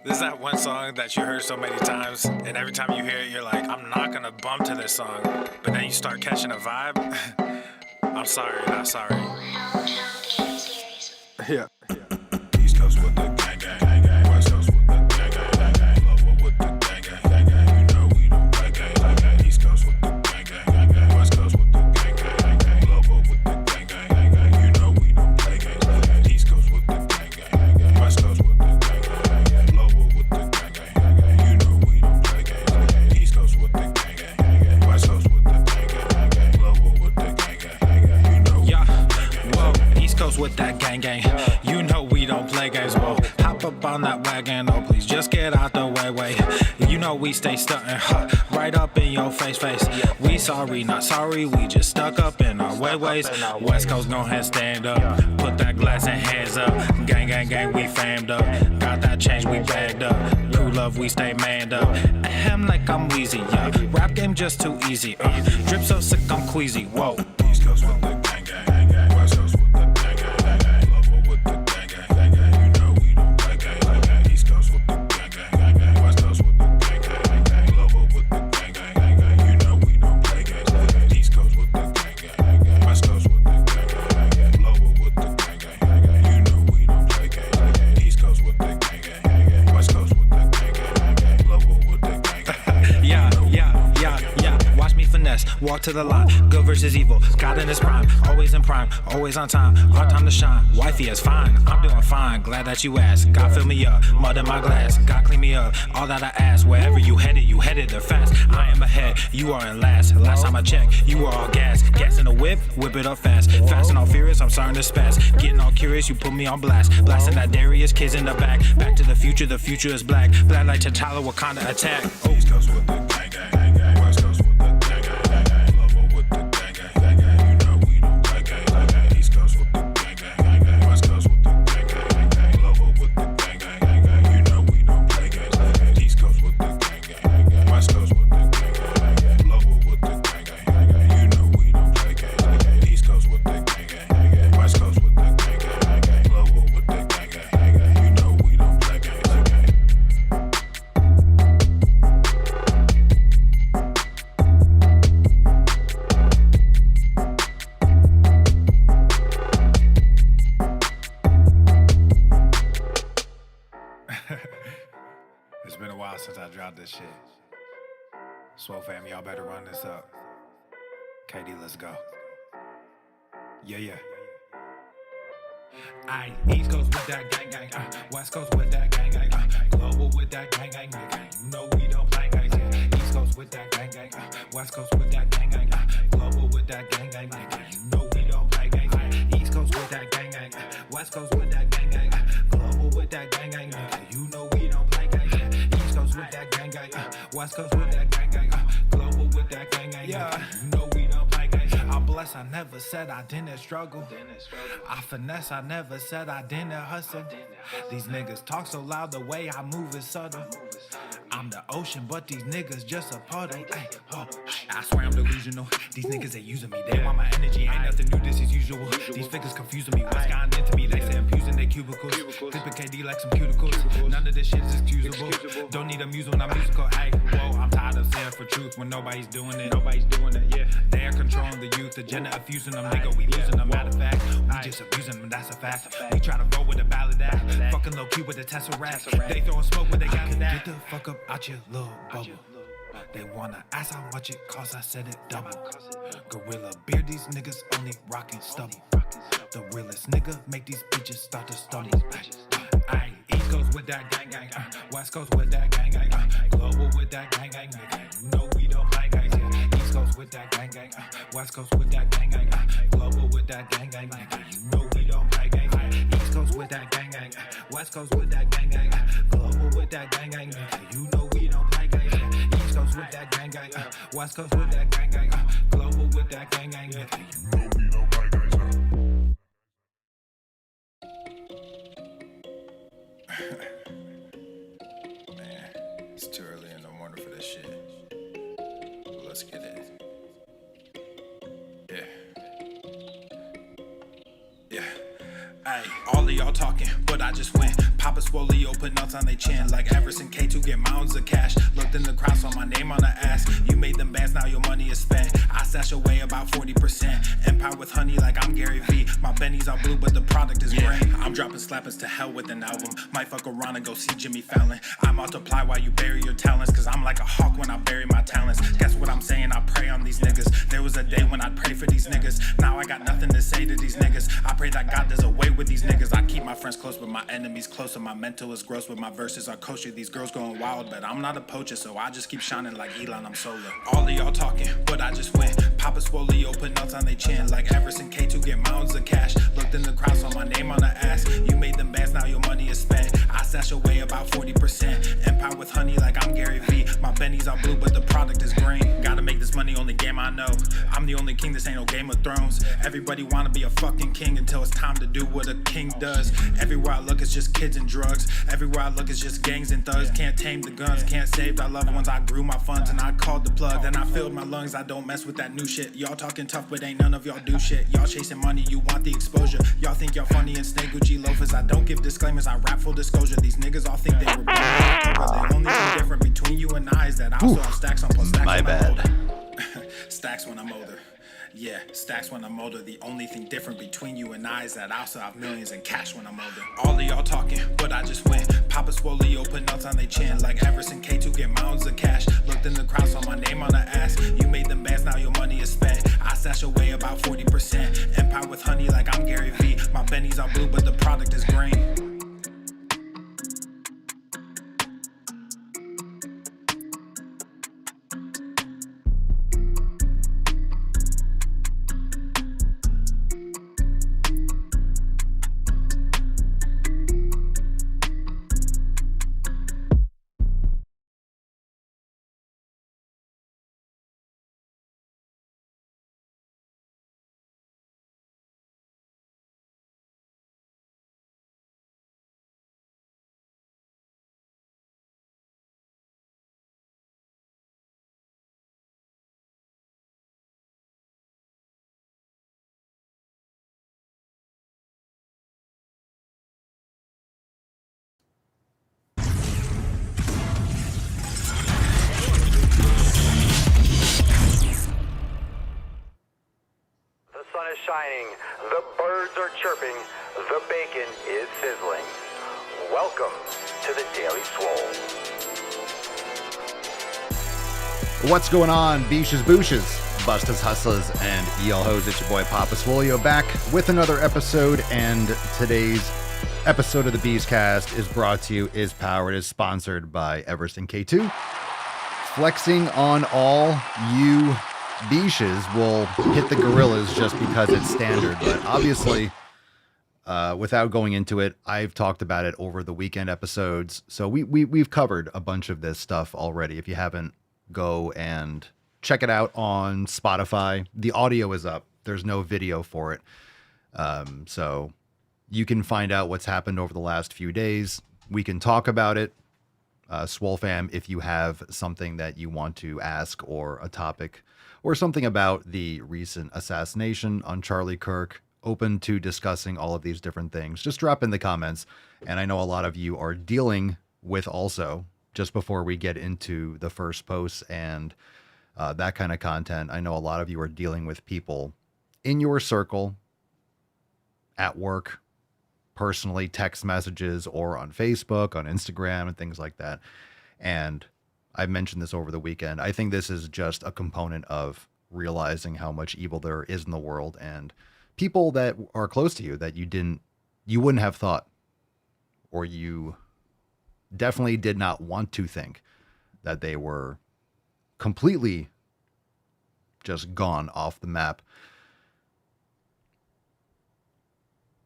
This is that one song that you heard so many times, and every time you hear it, you're like, I'm not gonna bump to this song. But then you start catching a vibe. I'm sorry, not sorry. Yeah. East Coast with the gang, gang, gang. West Coast with the gang, gang, gang. Global with the gang, gang, gang. You know we don't play gang, gang. East Coast with the gang, gang, gang. West Coast with the gang, gang, gang. Global with the gang, gang, gang. You know we don't play gang, gang. East Coast with the gang, gang, gang. West Coast with the gang, gang, gang. Global with the gang, gang, gang. You know we don't play gang, gang. East Coast with the gang, gang, gang. West Coast with the gang, gang, gang. Global with the gang, gang, gang. You know we don't play gang, whoa. East Coast with that gang, gang. You know we don't play games, whoa. Hop up on that wagon, oh please just get out the way. You know we stay stuntin', right up in your face. We sorry, not sorry, we just stuck up in our ways. West Coast gon' head stand up, put that glass and hands up. Gang, gang, gang, we famed up. Got that change, we bagged up. Cool love, we stay manned up. Ahem like I'm Weezy, yeah. Rap game just too easy, drip so sick I'm queasy, whoa. East Coast with the gang, gang, gang. West Coast with the gang, gang, gang. Global with the gang, gang, gang. You know we don't play gang, gang. East Coast with the gang, gang, gang. West Coast with the gang, gang, gang. Global with the gang, gang, gang. You know we don't play gang, gang. East Coast with the gang, gang, gang. West Coast with the gang, gang, gang. Global with the gang, gang, gang. You know we don't play gang, gang. East Coast with the gang, gang, gang. West Coast with the gang, gang, gang. Global with the gang, gang, gang. Yeah. Watch me finesse, walk to the line. Good versus evil, God in his prime. Always in prime, always on time. Our time to shine, wifey is fine. I'm doing fine, glad that you asked. God fill me up, mud in my glass. God clean me up, all that I ask. Wherever you headed there fast. I am ahead, you are in last. Last time I checked, you were all gas. Gas in the whip it up fast. Fast and all furious, I'm starting to spaz. Getting all curious, you put me on blast. Blasting that Darius, kids in the back. Back to the future is black. Black like T'Challa, Wakanda attack. East Coast with the gang, gang, gang. West Coast with the gang, gang, gang. Global with the gang, gang, gang. You know we don't play gang, gang. East Coast with the gang, gang, gang. West Coast with the gang, gang, gang. Global with the gang, gang, gang. You know we don't play gang, gang. East Coast with the gang, gang, gang. West Coast with the gang, gang, gang. Global with the gang, gang, gang. You know we don't play gang, gang. East Coast with the gang, gang, gang. West Coast with the gang, gang, gang. Global with the gang, gang, gang. You know we don't play gang, gang. It's been a while since I dropped this shit. Swole fam, y'all better run this up. KD, let's go. Yeah. Aye, East Coast with that gang, gang. West Coast with that gang, gang. Global with that gang, gang. You know we don't play gangs, yeah. East Coast with that gang, gang. West Coast with that gang, gang. Global with that gang, gang. You know we don't play gangs, yeah. East Coast with that gang, gang. West Coast with that gang, gang. Global with that gang, gang. You know we don't play gangs, yeah. East Coast with that gang, gang. West Coast with that gang, gang. Global with that gang, gang. Yeah. You know we don't play gangs. I'm blessed, I never said I didn't struggle. I finesse, I never said I didn't hustle. These niggas talk so loud, the way I move is subtle. I'm the ocean, but these niggas just a puddle. Ay, oh, I swear I'm delusional. These niggas ain't using me. They want my energy, ain't nothing new, this is usual. These figures confusing me. What's gotten into me? They say I'm using their cubicles. Clipping KD like some cuticles. None of this shit is excusable. Don't need a muse when I'm musical. Ay, whoa, I'm tired of saying for truth when nobody's doing it. Yeah, they're controlling the youth. Agenda of fusing them, nigga, we losing them. Matter of fact, we just abusing them, that's a fact. We try to roll with a ballad act. Fucking low key with a Tesseract. They throwing smoke when they got it. Get the fuck up out your little bubble. They wanna ask how much it costs, I said it double. Gorilla beer, these niggas only rockin' stubble. The realest nigga make these bitches start to stumble. Aye, East Coast with that gang, gang. West Coast with that gang, gang. Global with that gang, gang. You know we don't play gangs, yeah. East Coast with that gang, gang. West Coast with that gang, gang. Global with that gang, gang. You know we don't play gangs, yeah. East Coast with that gang, gang. West Coast with that gang, gang. Global with that gang, gang. You know we don't play gangs, yeah. East Coast with that gang, gang. West Coast with that gang, gang. Global with that gang, gang. You know we don't play gangs, Man, it's too early in the morning for this shit. But let's get it. Yeah. All of y'all talking, but I just went. Papa Swole, put nuts on they chin. Like Everson K2 get mountains of cash. Looked in the crowd, saw my name on the ass. You made them bands, now your money is spent. I stash away about 40%. Empire with honey like I'm Gary V. My Benny's all blue, but the product is green. I'm dropping slappers to hell with an album. Might fuck around and go see Jimmy Fallon. I multiply while you bury your talents, cause I'm like a hawk when I bury my talents. Guess what I'm saying? I pray on these niggas. There was a day when I'd pray for these niggas. Now I got nothing to say to these niggas. I pray that God does away with these niggas. I keep my friends close, but my enemies closer. My mental is gross, but my verses are kosher. These girls going wild, but I'm not a poacher, so I just keep shining like Elon, I'm solar. All of y'all talking, but I just went. Papa Swole, put nuts on they chin. Like Everson K2 get mountains of cash. Looked in the crowd, saw my name on the ass. You made them bands, now your money is spent. I stash away about 40%. Empire with honey like I'm Gary V. My Benny's all blue, but the product is green. Gotta make this money, only game I know. I'm the only king, this ain't no Game of Thrones. Everybody wanna be a fucking king until it's time to do what a king does. Everywhere I look, it's just kids and drugs. Everywhere I look, it's just gangs and thugs. Can't tame the guns, can't save our loved ones. I grew my funds and I called the plug. Then I filled my lungs, I don't mess with that new shit. Y'all talking tough, but ain't none of y'all do shit. Y'all chasing money, you want the exposure. Y'all think y'all funny and snake Gucci loafers. I don't give disclaimers, I rap full disclosure. These niggas all think they were born in October. The only thing different between you and I is that I also have stacks on plus stacks. My bad. Stacks when I'm older. Yeah, stacks when I'm older. The only thing different between you and I is that I also have millions in cash when I'm older. All of y'all talking, but I just went. Papa Swole, put nuts on they chin. Like Everson K2 get mountains of cash. Looked in the crowd, saw my name on the ass. You made them bands, now your money is spent. I stash away about 40%. Empire with honey like I'm Gary V. My Benny's all blue, but the product is green. Is shining, the birds are chirping, the bacon is sizzling. Welcome to the Daily Swole. What's going on, beaches, booshes, bustas, hustlers, and y'all hoes? It's your boy Papa Swole back with another episode, and today's episode of the Beescast is brought to you, is powered, is sponsored by Everson K2. Flexing on all you beaches will hit the gorillas just because it's standard, but obviously, without going into it, I've talked about it over the weekend episodes, so we've covered a bunch of this stuff already. If you haven't, go and check it out on Spotify. The audio is up. There's no video for it, so you can find out what's happened over the last few days. We can talk about it. Swole fam, if you have something that you want to ask, or a topic, or something about the recent assassination on Charlie Kirk, open to discussing all of these different things, just drop in the comments. And I know a lot of you are dealing with also, just before we get into the first posts and that kind of content, I know a lot of you are dealing with people in your circle, at work, personally, text messages, or on Facebook, on Instagram, and things like that. And I've mentioned this over the weekend. I think this is just a component of realizing how much evil there is in the world, and people that are close to you that you wouldn't have thought, or you definitely did not want to think that they were completely just gone off the map.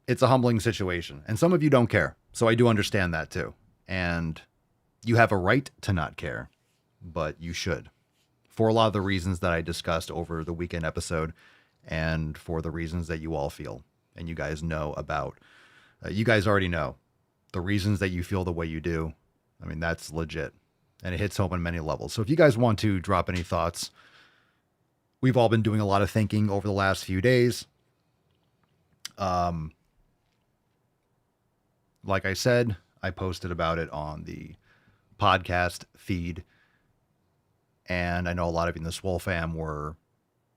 It's a humbling situation, and some of you don't care. So I do understand that too. And you have a right to not care, but you should, for a lot of the reasons that I discussed over the weekend episode, and for the reasons that you all feel and you guys know about. You guys already know the reasons that you feel the way you do. I mean, that's legit, and it hits home on many levels. So if you guys want to drop any thoughts, we've all been doing a lot of thinking over the last few days. like I said, I posted about it on the podcast feed. And I know a lot of you in the Swole fam were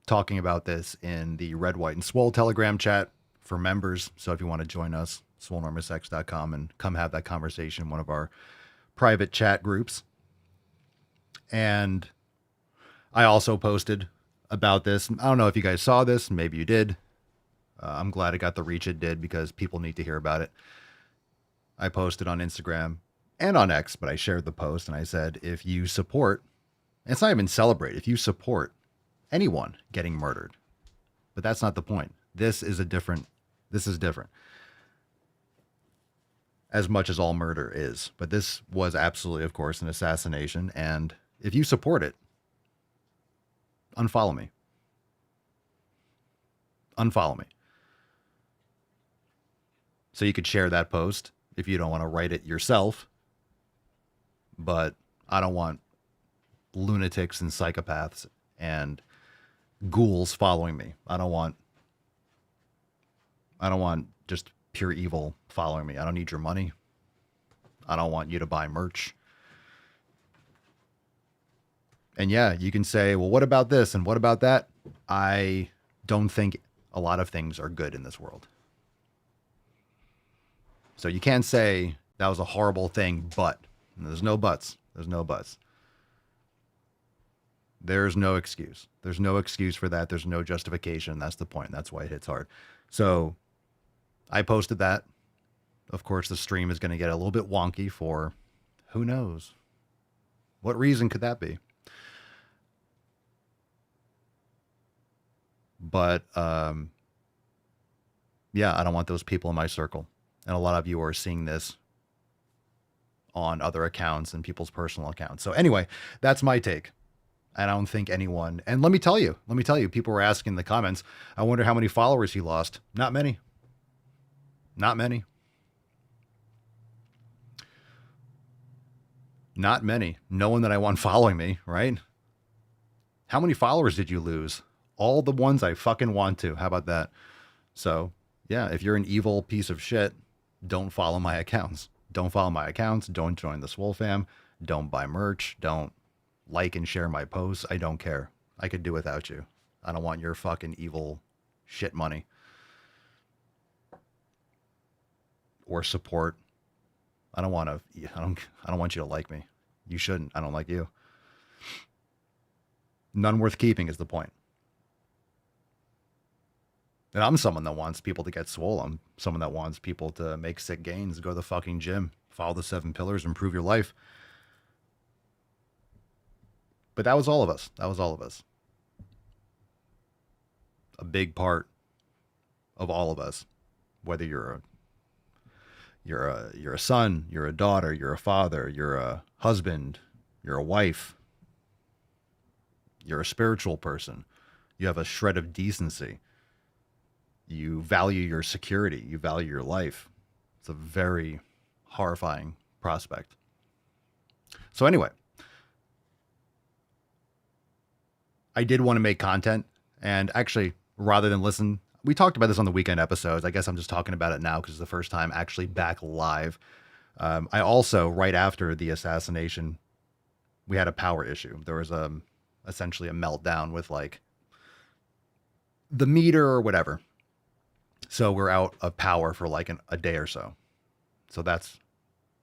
talking about this in the Red, White, and Swole Telegram chat for members. So if you want to join us, swolenormousx.com, and come have that conversation in one of our private chat groups. And I also posted about this. I don't know if you guys saw this. Maybe you did. I'm glad it got the reach it did because people need to hear about it. I posted on Instagram and on X, but I shared the post and I said, if you support, it's not even celebrate, if you support anyone getting murdered, but that's not the point. This is different. As much as all murder is, but this was absolutely, of course, an assassination. And if you support it, unfollow me. Unfollow me. So you could share that post if you don't want to write it yourself. But I don't want lunatics and psychopaths and ghouls following me. I don't want just pure evil following me. I don't need your money. I don't want you to buy merch. And yeah, you can say, well, what about this and what about that? I don't think a lot of things are good in this world. So you can't say that was a horrible thing, but there's no buts. There's no buts. There's no excuse. There's no excuse for that. There's no justification. That's the point. That's why it hits hard. So I posted that. Of course, the stream is going to get a little bit wonky for who knows. What reason could that be? But yeah, I don't want those people in my circle. And a lot of you are seeing this on other accounts and people's personal accounts. So anyway, that's my take. I don't think anyone, and let me tell you, people were asking in the comments, I wonder how many followers he lost. Not many. Not many. Not many. No one that I want following me, right? How many followers did you lose? All the ones I fucking want to. How about that? So yeah, if you're an evil piece of shit, don't follow my accounts. Don't follow my accounts. Don't join the Swole fam. Don't buy merch. Don't like and share my posts. I don't care. I could do without you. I don't want your fucking evil shit money or support. I don't want you to like me. You shouldn't. I don't like you. None worth keeping is the point. And I'm someone that wants people to get swole. I'm someone that wants people to make sick gains, go to the fucking gym, follow the 7 pillars, improve your life. But that was all of us. That was all of us. A big part of all of us, whether you're a son, you're a daughter, you're a father, you're a husband, you're a wife, you're a spiritual person, you have a shred of decency, you value your security, you value your life. It's a very horrifying prospect. So anyway, I did want to make content, and actually, rather than listen, we talked about this on the weekend episodes. I guess I'm just talking about it now because it's the first time actually back live. I also, right after the assassination, we had a power issue. There was essentially a meltdown with like the meter or whatever. So we're out of power for like a day or so. So that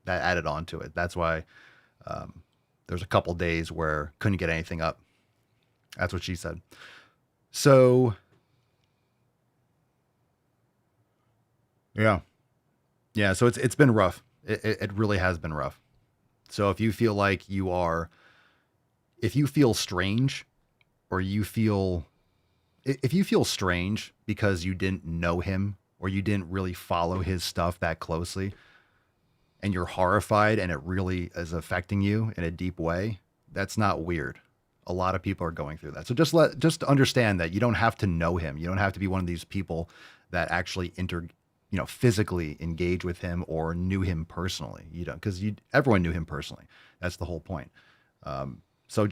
added on to it. That's why there's a couple days where couldn't get anything up. That's what she said. So yeah. So it's been rough. It really has been rough. So if you feel like if you feel strange, or if you feel strange because you didn't know him or you didn't really follow his stuff that closely, and you're horrified and it really is affecting you in a deep way, that's not weird. A lot of people are going through that. So just understand that you don't have to know him. You don't have to be one of these people that actually physically engage with him or knew him personally. You don't, because everyone knew him personally. That's the whole point. So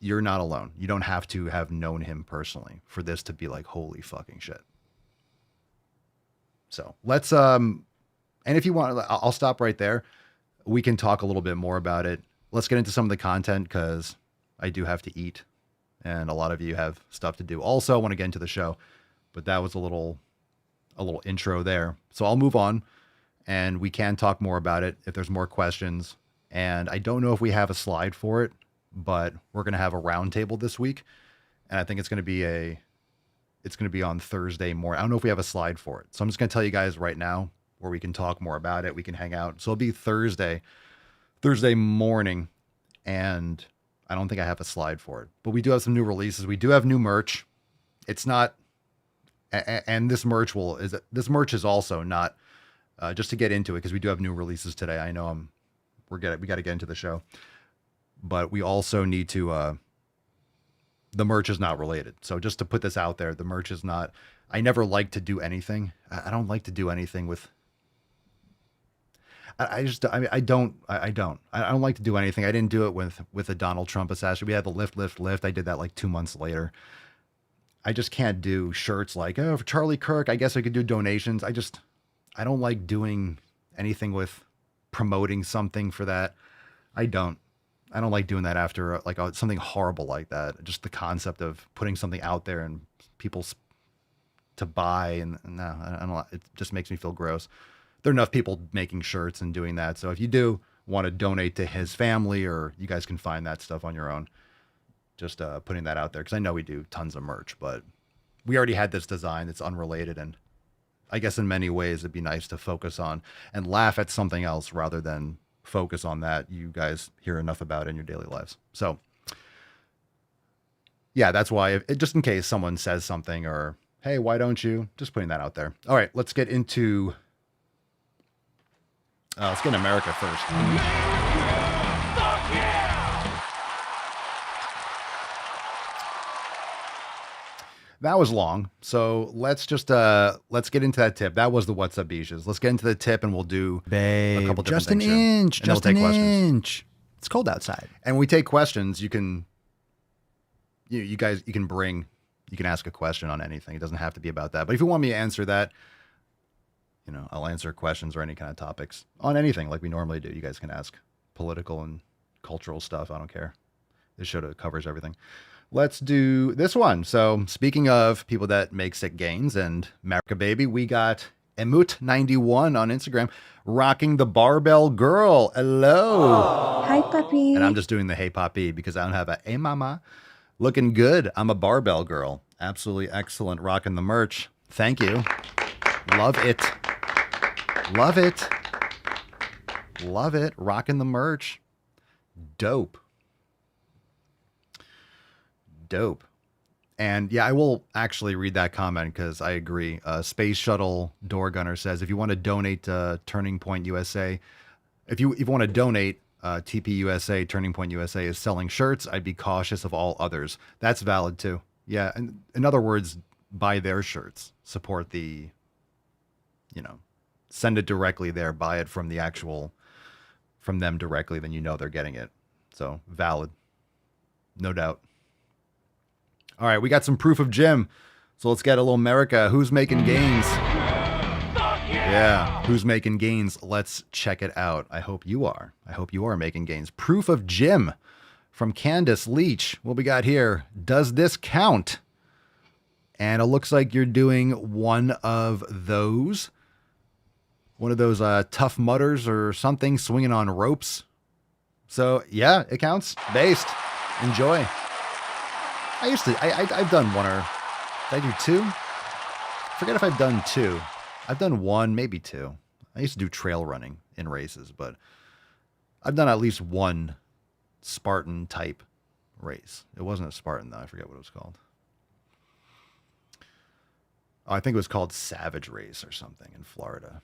you're not alone. You don't have to have known him personally for this to be like, holy fucking shit. So let's And if you want, I'll stop right there. We can talk a little bit more about it. Let's get into some of the content because I do have to eat and a lot of you have stuff to do. Also, I want to get into the show, but that was a little intro there. So I'll move on and we can talk more about it if there's more questions. And I don't know if we have a slide for it, but we're going to have a roundtable this week. And I think it's going to be on Thursday morning. I don't know if we have a slide for it. So I'm just going to tell you guys right now where we can talk more about it. We can hang out. So it'll be Thursday morning. And I don't think I have a slide for it, but we do have some new releases. We do have new merch. It's not, and this merch is also not, just to get into it, because we do have new releases today. I know we got to get into the show, but we also need to, the merch is not related. So just to put this out there, the merch is not, I never like to do anything. I don't like to do anything with, I don't like to do anything. I didn't do it with the Donald Trump assassination. We had the lift. I did that like 2 months later. I just can't do shirts like, oh, for Charlie Kirk, I guess I could do donations. I don't like doing anything with promoting something for that. I don't like doing that after like something horrible like that. Just the concept of putting something out there and people to buy. And no, I don't, it just makes me feel gross. There are enough people making shirts and doing that. So if you do want to donate to his family, or you guys can find that stuff on your own, just putting that out there. Cause I know we do tons of merch, but we already had this design that's unrelated. And I guess in many ways it'd be nice to focus on and laugh at something else rather than focus on that you guys hear enough about in your daily lives. So yeah, that's why just in case someone says something or, hey, why don't you, just putting that out there. All right, let's get into, let's get in America first. That was long. So let's just, let's get into that tip. That was the What's Up Beaches. Let's get into the tip and we'll do a couple different just an things here. inch, And we'll just an take questions. inch. It's cold outside. And we take questions. You can ask a question on anything. It doesn't have to be about that. But if you want me to answer that, I'll answer questions or any kind of topics on anything like we normally do. You guys can ask political and cultural stuff. I don't care. This show covers everything. Let's do this one. So speaking of people that make sick gains and America baby, we got Emut91 on Instagram rocking the barbell girl. Hello. Hi, puppy. And I'm just doing the hey papi because I don't have a hey mama. Looking good. I'm a barbell girl. Absolutely excellent. Rocking the merch. Thank you. Love it. Love it. Love it. Rocking the merch. Dope. Dope. And yeah, I will actually read that comment because I agree. Space Shuttle Door Gunner says, if you want to donate to Turning Point USA, if you want to donate, TPUSA, Turning Point USA is selling shirts. I'd be cautious of all others. That's valid too. Yeah. And in other words, buy their shirts, support the, send it directly there, buy it from from them directly. Then they're getting it. So valid. No doubt. All right. We got some proof of Jim. So let's get a little America. Who's making gains? Yeah, who's making gains? Let's check it out. I hope you are. I hope you are making gains. Proof of Jim from Candace Leach. What we got here? Does this count? And it looks like you're doing one of those tough mutters or something, swinging on ropes. So yeah, it counts. Based. Enjoy. I've done one, or did I do two? Forget if I've done two. I've done one, maybe two. I used to do trail running in races, but I've done at least one Spartan type race. It wasn't a Spartan though. I forget what it was called. Oh, I think it was called Savage Race or something in Florida.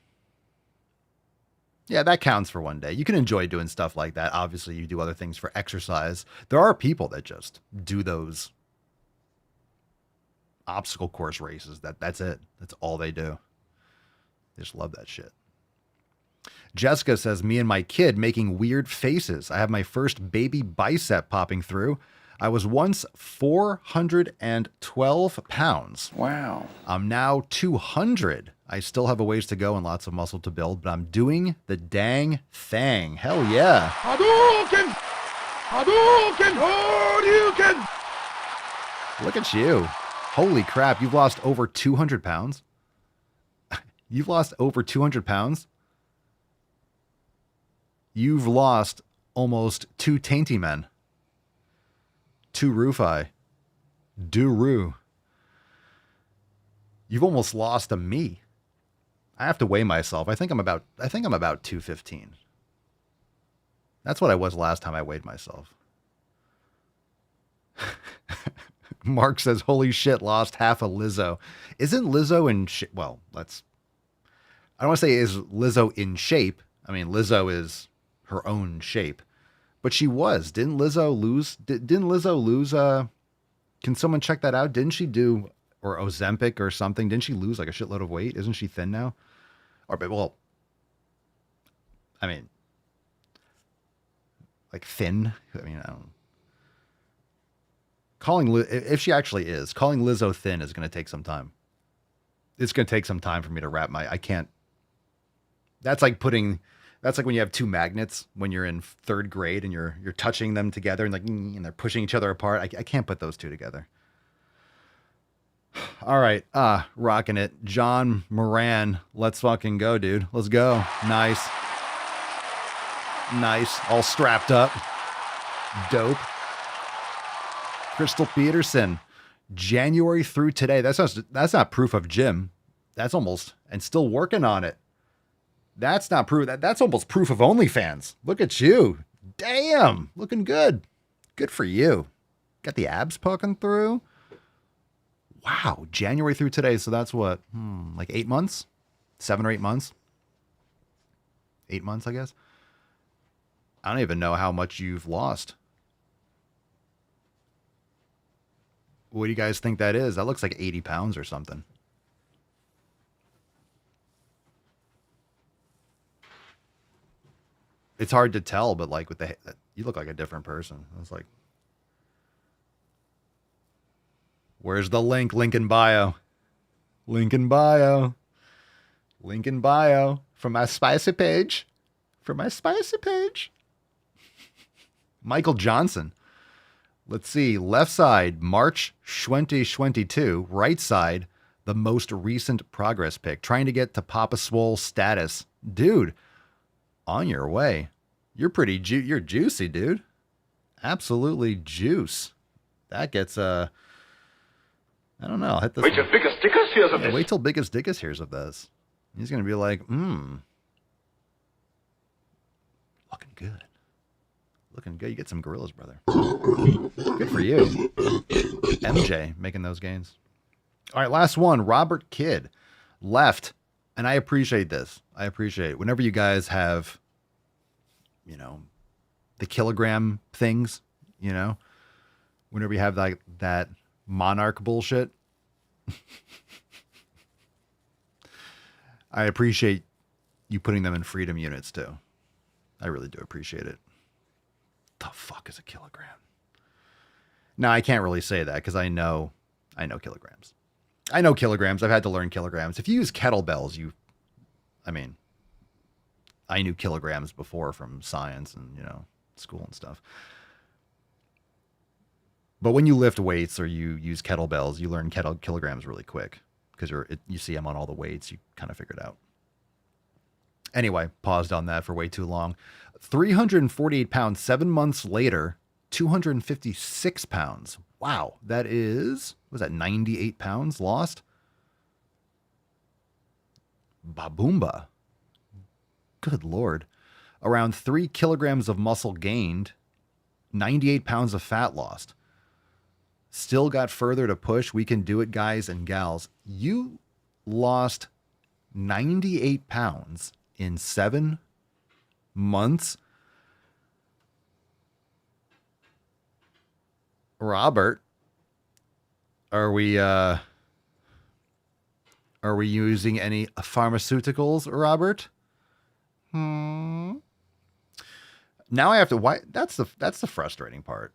Yeah, that counts for one day. You can enjoy doing stuff like that. Obviously, you do other things for exercise. There are people that just do those obstacle course races. That's it. That's all they do. They just love that shit. Jessica says, me and my kid making weird faces. I have my first baby bicep popping through. I was once 412 pounds. Wow. I'm now 200. I still have a ways to go and lots of muscle to build, but I'm doing the dang thing. Hell yeah. Hadouken! Hadouken! Hadouken! Look at you. Holy crap, you've lost over 200 pounds? You've lost over 200 pounds? You've lost almost 2 tainty men. 2 Rufai. Duru. You've almost lost a me. I have to weigh myself. I think I'm about 215. That's what I was last time I weighed myself. Mark says, holy shit, lost half a Lizzo. Isn't Lizzo in shape? Well, I don't want to say is Lizzo in shape. I mean, Lizzo is her own shape. But she was. Didn't Lizzo lose? Can someone check that out? Didn't she do, or Ozempic or something? Didn't she lose like a shitload of weight? Isn't she thin now? Well, I mean, like thin? I mean, I don't if she actually is, calling Lizzo thin is going to take some time. It's going to take some time for me to I can't. That's like when you have 2 magnets when you're in 3rd grade and you're touching them together and they're pushing each other apart. I can't put those 2 together. All right. Rocking it. John Moran. Let's fucking go, dude. Let's go. Nice. All strapped up. Dope. Crystal Peterson. January through today. That's not proof of Jim. That's almost, and still working on it. That's not proof. That's almost proof of OnlyFans. Look at you. Damn. Looking good. Good for you. Got the abs poking through. Wow. January through today. So that's what? Like 8 months? 7 or 8 months? 8 months, I guess. I don't even know how much you've lost. What do you guys think that is? That looks like 80 pounds or something. It's hard to tell, but like with you look like a different person. I was like, where's the link? Link in bio. Link in bio. Link in bio. From my spicy page. Michael Johnson. Let's see. Left side, March 2022. Right side, the most recent progress pic. Trying to get to Papa Swole status. Dude, on your way. You're pretty you're juicy, dude. Absolutely juice. That gets I don't know. I'll hit this. Wait till Biggest Dickus hears of this. Wait till Biggest Dickus hears of this. He's gonna be like, looking good. Looking good. You get some gorillas, brother. Good for you. MJ making those gains. All right, last one. Robert Kidd left. And I appreciate this. I appreciate it. Whenever you guys have, the kilogram things, whenever you have that monarch bullshit, I appreciate you putting them in freedom units too. I really do appreciate it. The fuck is a kilogram? Now, I can't really say that because I know kilograms. I know kilograms. I've had to learn kilograms. If you use kettlebells, I knew kilograms before from science and, school and stuff. But when you lift weights or you use kettlebells, you learn kilograms really quick because you see them on all the weights. You kind of figure it out. Anyway, paused on that for way too long. 348 pounds, 7 months later, 256 pounds. Wow. That is, was that 98 pounds lost? Baboomba. Good Lord. Around 3 kilograms of muscle gained, 98 pounds of fat lost. Still got further to push. We can do it, guys and gals. You lost 98 pounds in 7 months. Robert, are we using any pharmaceuticals, Robert? Now I have to. Why? That's the frustrating part.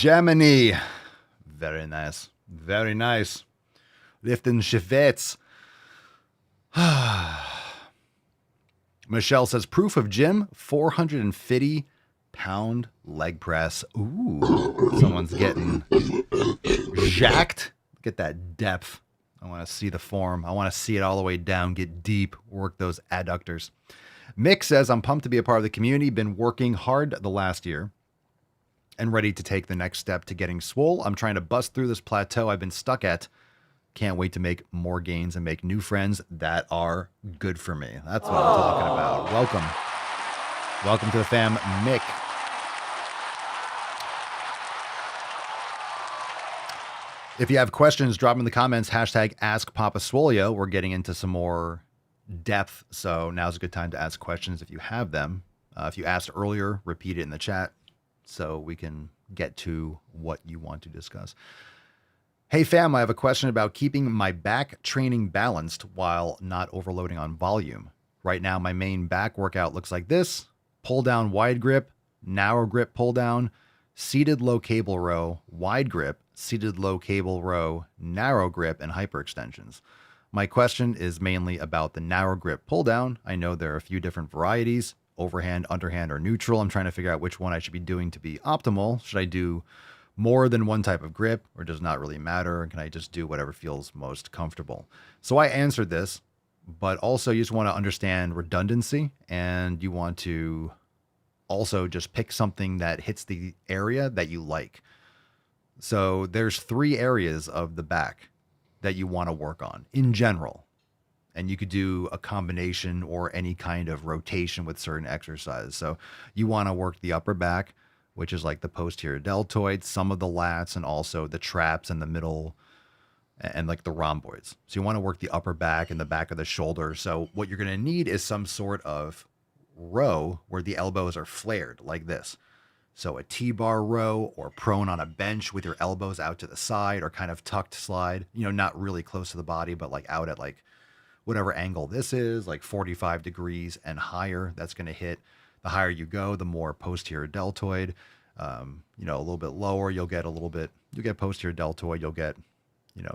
Gemini. Very nice. Very nice. Lifting Schwitz. Michelle says, proof of gym, 450-pound leg press. Ooh, someone's getting jacked. Look at that depth. I want to see the form. I want to see it all the way down, get deep, work those adductors. Mick says, I'm pumped to be a part of the community. Been working hard the last year and ready to take the next step to getting swole. I'm trying to bust through this plateau I've been stuck at. Can't wait to make more gains and make new friends that are good for me. That's what I'm talking about. Welcome. Welcome to the fam, Mick. If you have questions, drop them in the comments. Hashtag AskPapaSwolio. We're getting into some more depth, so now's a good time to ask questions if you have them. If you asked earlier, repeat it in the chat so we can get to what you want to discuss. Hey fam, I have a question about keeping my back training balanced while not overloading on volume. Right now, my main back workout looks like this: pull down wide grip, narrow grip pull down, seated low cable row, wide grip, seated low cable row, narrow grip, and hyperextensions. My question is mainly about the narrow grip pull down. I know there are a few different varieties, overhand, underhand, or neutral. I'm trying to figure out which one I should be doing to be optimal. Should I do more than one type of grip, or does not really matter? Can I just do whatever feels most comfortable? So I answered this, but also you just want to understand redundancy, and you want to also just pick something that hits the area that you like. So there's 3 areas of the back that you want to work on in general. And you could do a combination or any kind of rotation with certain exercises. So you want to work the upper back, which is like the posterior deltoid, some of the lats, and also the traps in the middle, and like the rhomboids. So you want to work the upper back and the back of the shoulder. So what you're going to need is some sort of row where the elbows are flared like this. So a T-bar row, or prone on a bench with your elbows out to the side, or kind of tucked slide, not really close to the body, but like out at like whatever angle this is, like 45 degrees and higher. That's going to hit. The higher you go, the more posterior deltoid. A little bit lower, you'll get posterior deltoid. You'll get,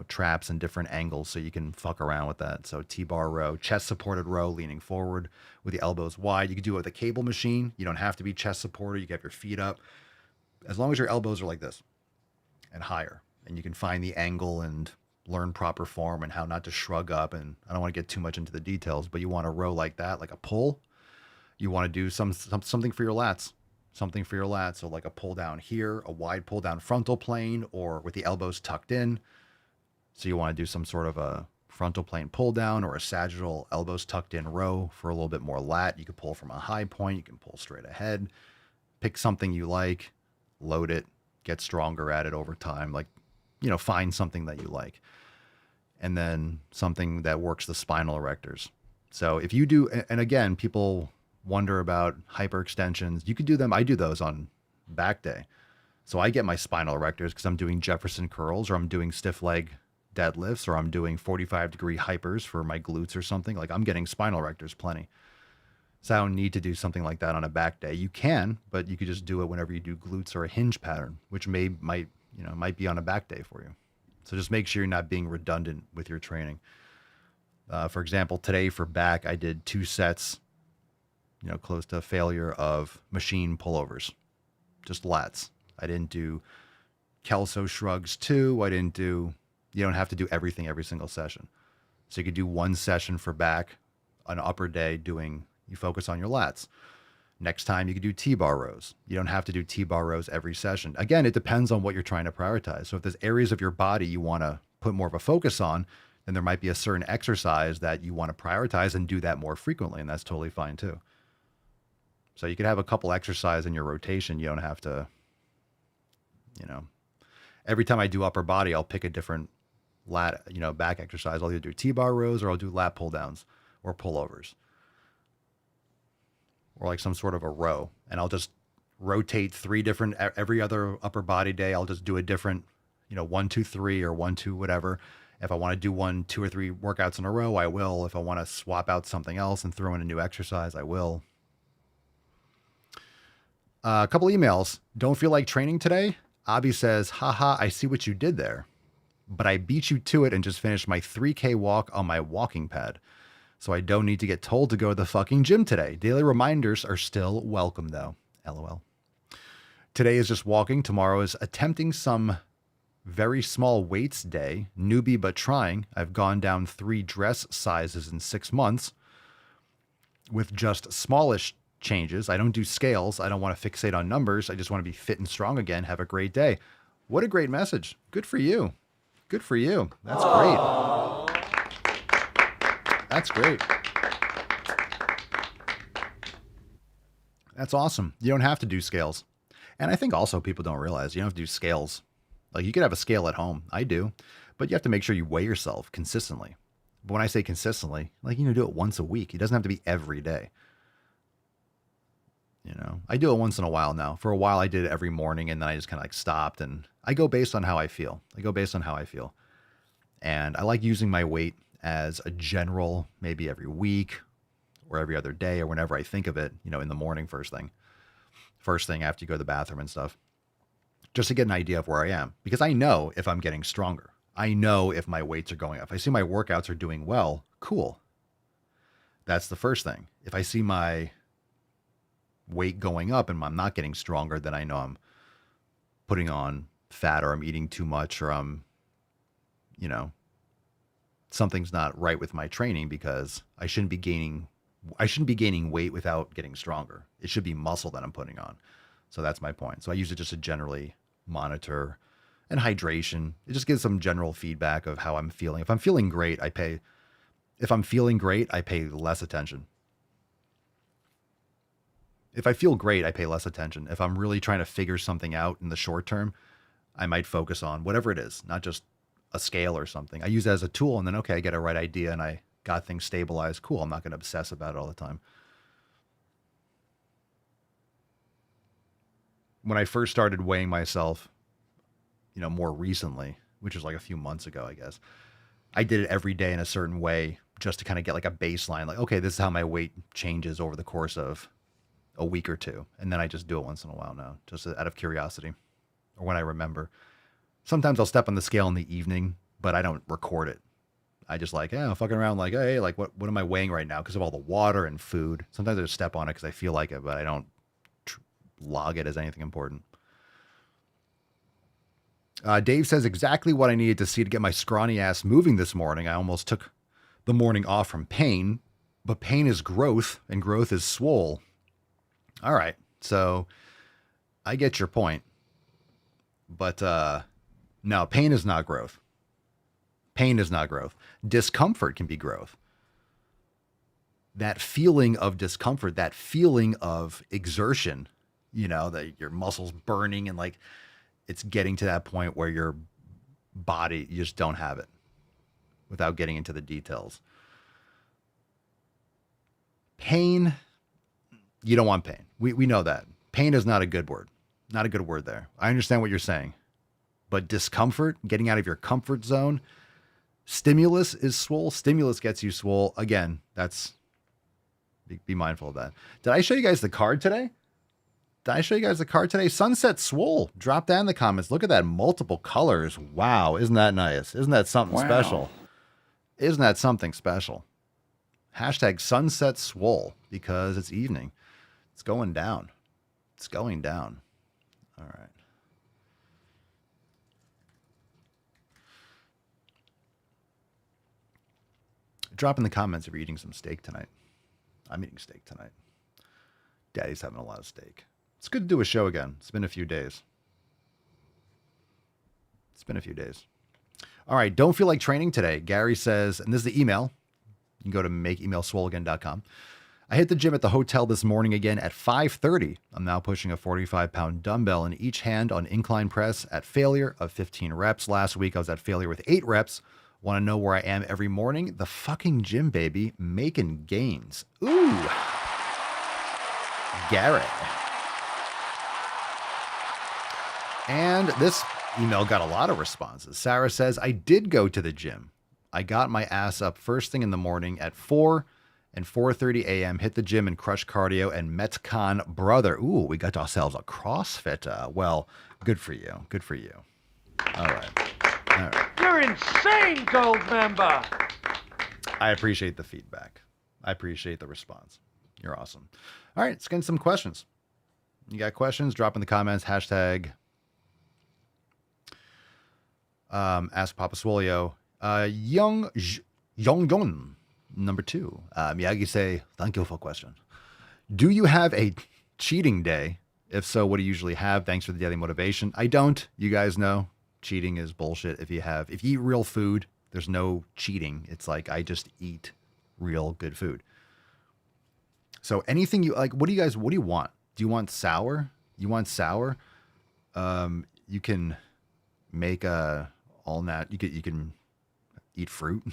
traps and different angles, so you can fuck around with that. So T-bar row, chest supported row, leaning forward with the elbows wide. You can do it with a cable machine. You don't have to be chest supported. You can have your feet up, as long as your elbows are like this and higher, and you can find the angle and learn proper form and how not to shrug up. And I don't want to get too much into the details, but you want to row like that, like a pull. You want to do something for your lats, So like a pull down here, a wide pull down frontal plane, or with the elbows tucked in. So you want to do some sort of a frontal plane pull down, or a sagittal elbows tucked in row for a little bit more lat. You can pull from a high point. You can pull straight ahead. Pick something you like, load it, get stronger at it over time. Like, find something that you like. And then something that works the spinal erectors. So if you do, and again, people wonder about hyperextensions. You could do them. I do those on back day. So I get my spinal erectors because I'm doing Jefferson curls, or I'm doing stiff leg deadlifts, or I'm doing 45-degree hypers for my glutes or something. Like, I'm getting spinal erectors plenty. So I don't need to do something like that on a back day. You can, but you could just do it whenever you do glutes or a hinge pattern, which might be on a back day for you. So just make sure you're not being redundant with your training. For example, today for back, I did 2 sets, close to failure, of machine pullovers, just lats. I didn't do Kelso shrugs 2. You don't have to do everything every single session. So you could do 1 session for back, an upper day you focus on your lats. Next time you could do T-bar rows. You don't have to do T-bar rows every session. Again, it depends on what you're trying to prioritize. So if there's areas of your body you want to put more of a focus on, then there might be a certain exercise that you want to prioritize and do that more frequently, and that's totally fine too. So you could have a couple exercises in your rotation. You don't have to, every time I do upper body, I'll pick a different lat, back exercise. I'll either do T-bar rows, or I'll do lat pull downs or pullovers, or like some sort of a row. And I'll just rotate 3 different, every other upper body day. I'll just do a different, 1, 2, 3, or 1, 2, whatever. If I want to do 1, 2, or 3 workouts in a row, I will. If I want to swap out something else and throw in a new exercise, I will. A couple emails. Don't feel like training today? Abby says, haha, I see what you did there, but I beat you to it and just finished my 3K walk on my walking pad. So I don't need to get told to go to the fucking gym today. Daily reminders are still welcome though. LOL. Today is just walking. Tomorrow is attempting some very small weights day. Newbie but trying. I've gone down 3 dress sizes in 6 months with just smallish changes. I don't do scales. I don't want to fixate on numbers. I just want to be fit and strong again. Have a great day. What a great message. Good for you. Good for you. That's great. That's great. That's awesome. You don't have to do scales. And I think also people don't realize you don't have to do scales. Like you could have a scale at home. I do. But you have to make sure you weigh yourself consistently. But when I say consistently, like, do it once a week. It doesn't have to be every day. I do it once in a while now. For a while, I did it every morning, and then I just kind of like stopped. And I go based on how I feel. And I like using my weight as a general, maybe every week or every other day or whenever I think of it, in the morning, first thing after you go to the bathroom and stuff, just to get an idea of where I am. Because I know if I'm getting stronger. I know if my weights are going up. If I see my workouts are doing well, cool. That's the first thing. If I see my weight going up and I'm not getting stronger, then I know I'm putting on fat or I'm eating too much or I'm, something's not right with my training because I shouldn't be gaining weight without getting stronger. It should be muscle that I'm putting on. So that's my point. So I use it just to generally monitor and hydration. It just gives some general feedback of how I'm feeling. If I'm feeling great, I pay less attention. If I feel great, I pay less attention. If I'm really trying to figure something out in the short term, I might focus on whatever it is, not just a scale or something. I use it as a tool and then, okay, I get a right idea and I got things stabilized. Cool. I'm not going to obsess about it all the time. When I first started weighing myself, more recently, which was like a few months ago, I guess, I did it every day in a certain way just to kind of get like a baseline. Like, okay, this is how my weight changes over the course of a week or two. And then I just do it once in a while now, just out of curiosity or when I remember. Sometimes I'll step on the scale in the evening, but I don't record it. I just fucking around like, hey, like what am I weighing right now? Because of all the water and food. Sometimes I just step on it because I feel like it, but I don't log it as anything important. Dave says exactly what I needed to see to get my scrawny ass moving this morning. I almost took the morning off from pain, but pain is growth and growth is swole. All right. So I get your point, but, no, pain is not growth. Pain is not growth. Discomfort can be growth. That feeling of discomfort, that feeling of exertion, that your muscles burning and like it's getting to that point where your body, you just don't have it without getting into the details. Pain, you don't want pain. We know that. Pain is not a good word. Not a good word there. I understand what you're saying. But discomfort, getting out of your comfort zone, stimulus is swole. Stimulus gets you swole. Again, be mindful of that. Did I show you guys the card today? Sunset Swole. Drop that in the comments. Look at that. Multiple colors. Wow. Isn't that nice? Isn't that something special? Isn't that something special? Hashtag Sunset Swole because it's evening. It's going down. It's going down. All right. Drop in the comments if you're eating some steak tonight. I'm eating steak tonight. Daddy's having a lot of steak. It's good to do a show again. It's been a few days. All right. Don't feel like training today. Gary says, and this is the email. You can go to makeemailswoleagain.com. I hit the gym at the hotel this morning again at 5:30. I'm now pushing a 45-pound dumbbell in each hand on incline press at failure of 15 reps. Last week, I was at failure with 8 reps. Want to know where I am every morning? The fucking gym, baby. Making gains. Ooh. Garrett. And this email got a lot of responses. Sarah says, I did go to the gym. I got my ass up first thing in the morning at 4 and 4:30 a.m. Hit the gym and crush cardio and Metcon brother. Ooh, we got ourselves a CrossFit. Well, good for you. Good for you. All right. All right. You're insane, gold member. I appreciate the feedback. I appreciate the response. You're awesome. All right, let's get into some questions. You got questions? Drop in the comments. Hashtag Ask Papa Swolio. Young number 2. Miyagi say, thank you for question. Do you have a cheating day? If so, what do you usually have? Thanks for the daily motivation. I don't. You guys know cheating is bullshit. If you eat real food, there's no cheating. It's like I just eat real good food. So anything you like, what do you want? Do you want sour? You want sour? You can make all that. You can eat fruit.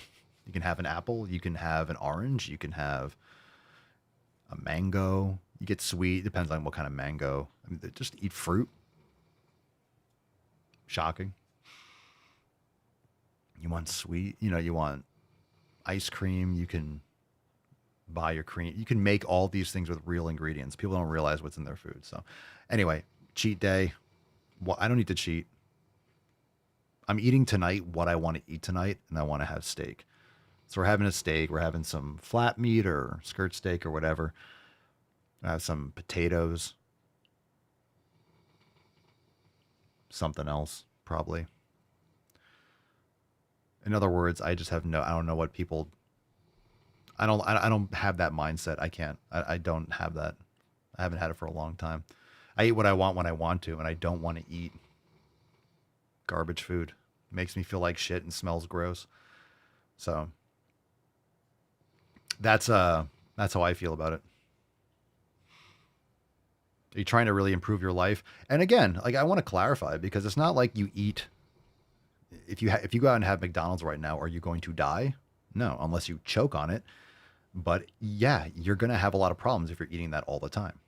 You can have an apple. You can have an orange. You can have a mango. You get sweet. Depends on what kind of mango. I mean, just eat fruit. Shocking. You want sweet. You want ice cream. You can buy your cream. You can make all these things with real ingredients. People don't realize what's in their food. So anyway, cheat day. Well, I don't need to cheat. I'm eating tonight what I want to eat tonight, and I want to have steak. So we're having a steak. We're having some flat meat or skirt steak or whatever. I have some potatoes. Something else, probably. In other words, I just have I don't know what people, I don't have that mindset. I can't, I don't have that. I haven't had it for a long time. I eat what I want when I want to, and I don't want to eat garbage food. It makes me feel like shit and smells gross. So that's how I feel about it. Are you trying to really improve your life? And again, like I want to clarify, because it's not like you eat. If you go out and have McDonald's right now, are you going to die? No, unless you choke on it. But yeah, you're going to have a lot of problems if you're eating that all the time.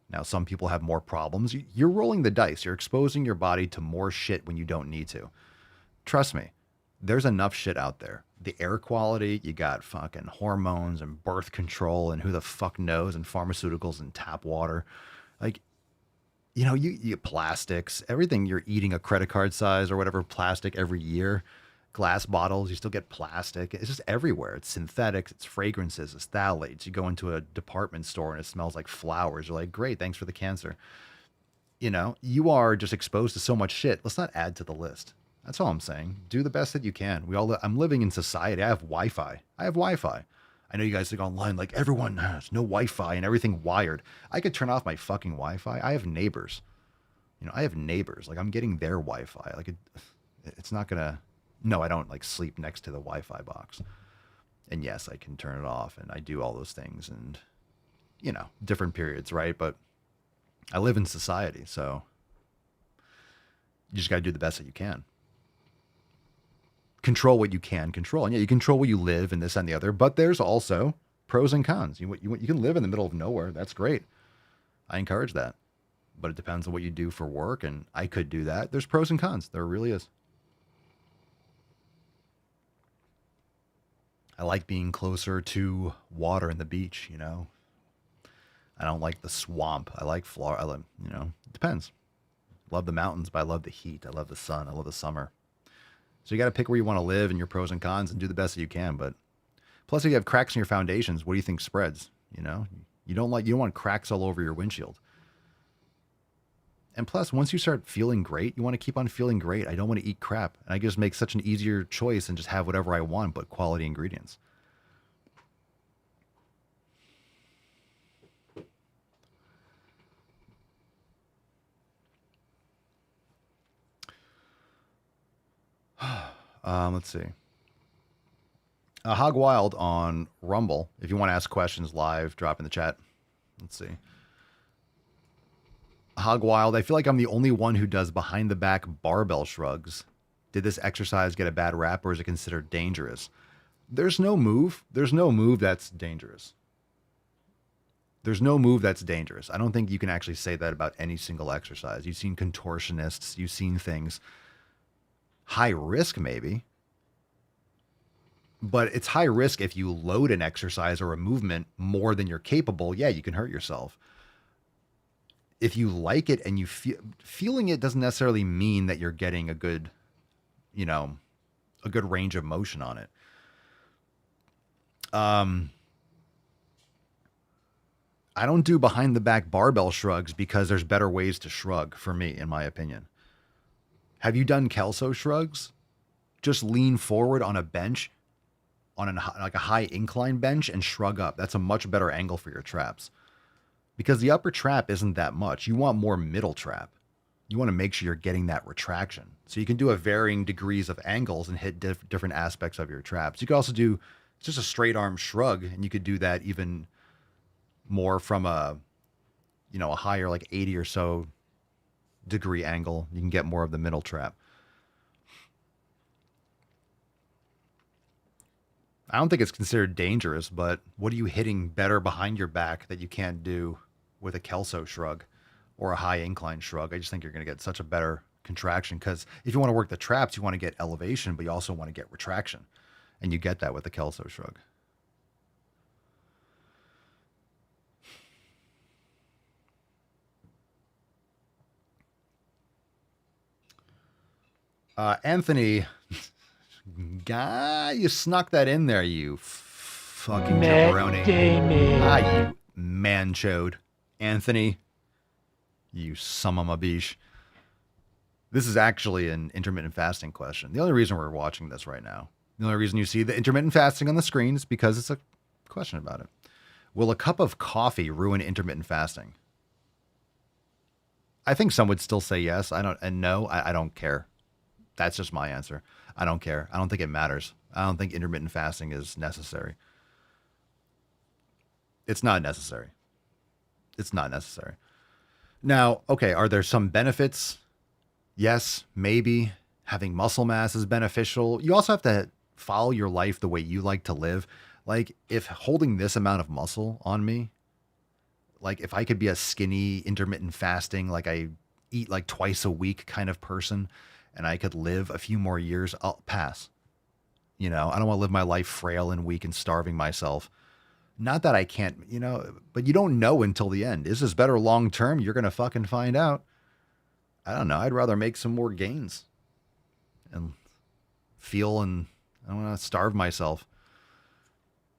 Now, some people have more problems. You're rolling the dice. You're exposing your body to more shit when you don't need to. Trust me, there's enough shit out there. The air quality, you got fucking hormones and birth control and who the fuck knows, and pharmaceuticals and tap water. Like, you get plastics, everything. You're eating a credit card size or whatever plastic every year. Glass bottles, you still get plastic. It's just everywhere. It's synthetics, it's fragrances, it's phthalates. You go into a department store and it smells like flowers. You're like, great, thanks for the cancer. You are just exposed to so much shit. Let's not add to the list. That's all I'm saying. Do the best that you can. I'm living in society. I have Wi-Fi. I know you guys think online, like everyone has no Wi-Fi and everything wired. I could turn off my fucking Wi-Fi. I have neighbors. Like I'm getting their Wi-Fi. Like it's not gonna. No, I don't like sleep next to the Wi-Fi box. And yes, I can turn it off and I do all those things and, different periods, right? But I live in society, so you just got to do the best that you can. Control what you can control. And yeah, you control where you live and this and the other, but there's also pros and cons. You can live in the middle of nowhere. That's great. I encourage that. But it depends on what you do for work, and I could do that. There's pros and cons. There really is. I like being closer to water and the beach, I don't like the swamp. I like Florida. It depends. Love the mountains, but I love the heat. I love the sun. I love the summer. So you got to pick where you want to live and your pros and cons and do the best that you can. But plus, if you have cracks in your foundations, what do you think spreads? You don't want cracks all over your windshield. And plus, once you start feeling great, you want to keep on feeling great. I don't want to eat crap. And I just make such an easier choice and just have whatever I want, but quality ingredients. Let's see. Hog Wild on Rumble. If you want to ask questions live, drop in the chat. Let's see. Hog Wild, I feel like I'm the only one who does behind the back barbell shrugs. Did this exercise get a bad rap, or is it considered dangerous? There's no move that's dangerous. There's no move that's dangerous. I don't think you can actually say that about any single exercise. You've seen contortionists, you've seen things. High risk, maybe. But it's high risk if you load an exercise or a movement more than you're capable. Yeah, you can hurt yourself. If you like it and you feeling it doesn't necessarily mean that you're getting a good, a good range of motion on it. I don't do behind the back barbell shrugs because there's better ways to shrug for me, in my opinion. Have you done Kelso shrugs? Just lean forward on a bench, on like a high incline bench, and shrug up. That's a much better angle for your traps. Because the upper trap isn't that much. You want more middle trap. You want to make sure you're getting that retraction. So you can do a varying degrees of angles and hit different aspects of your traps. You could also do just a straight arm shrug, and you could do that even more from a higher, like 80 or so degree angle. You can get more of the middle trap. I don't think it's considered dangerous, but what are you hitting better behind your back that you can't do with a Kelso shrug or a high incline shrug? I just think you're going to get such a better contraction, because if you want to work the traps, you want to get elevation, but you also want to get retraction. And you get that with the Kelso shrug. Anthony, guy, you snuck that in there, you fucking jabroni. You man-chode. Anthony, you son of a bitch. This is actually an intermittent fasting question. The only reason we're watching this right now, the only reason you see the intermittent fasting on the screen is because it's a question about it. Will a cup of coffee ruin intermittent fasting? I think some would still say yes. I don't care. That's just my answer. I don't care. I don't think it matters. I don't think intermittent fasting is necessary. It's not necessary. It's not necessary. Now, okay, are there some benefits? Yes, maybe. Having muscle mass is beneficial. You also have to follow your life the way you like to live. Like, if holding this amount of muscle on me, like if I could be a skinny, intermittent fasting, like I eat like twice a week kind of person, and I could live a few more years, I'll pass. I don't want to live my life frail and weak and starving myself. Not that I can't, but you don't know until the end. Is this better long term? You're going to fucking find out. I don't know. I'd rather make some more gains and I don't want to starve myself.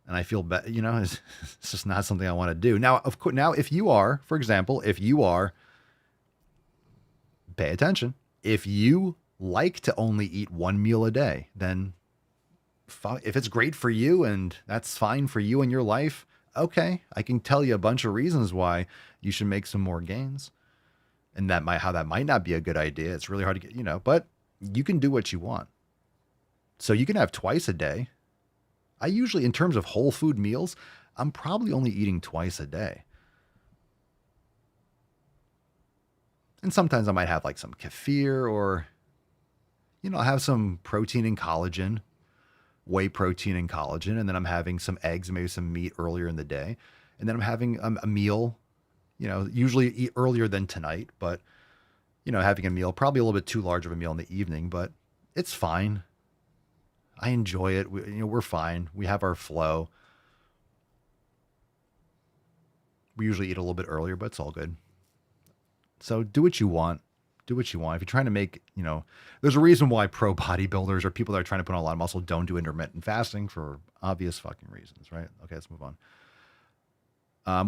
And I feel better, it's just not something I want to do. Now, of course, if you are, for example, pay attention. If you like to only eat one meal a day, then if it's great for you and that's fine for you in your life, okay, I can tell you a bunch of reasons why you should make some more gains. And how that might not be a good idea. It's really hard to get, but you can do what you want. So you can have twice a day. I usually, in terms of whole food meals, I'm probably only eating twice a day. And sometimes I might have like some kefir or, I'll have some protein and collagen, whey protein and collagen. And then I'm having some eggs, maybe some meat earlier in the day. And then I'm having a meal, usually eat earlier than tonight, but, having a meal, probably a little bit too large of a meal in the evening, but it's fine. I enjoy it. We're fine. We have our flow. We usually eat a little bit earlier, but it's all good. So do what you want. Do what you want. If you're trying to make, there's a reason why pro bodybuilders or people that are trying to put on a lot of muscle don't do intermittent fasting for obvious fucking reasons, right? Okay, let's move on.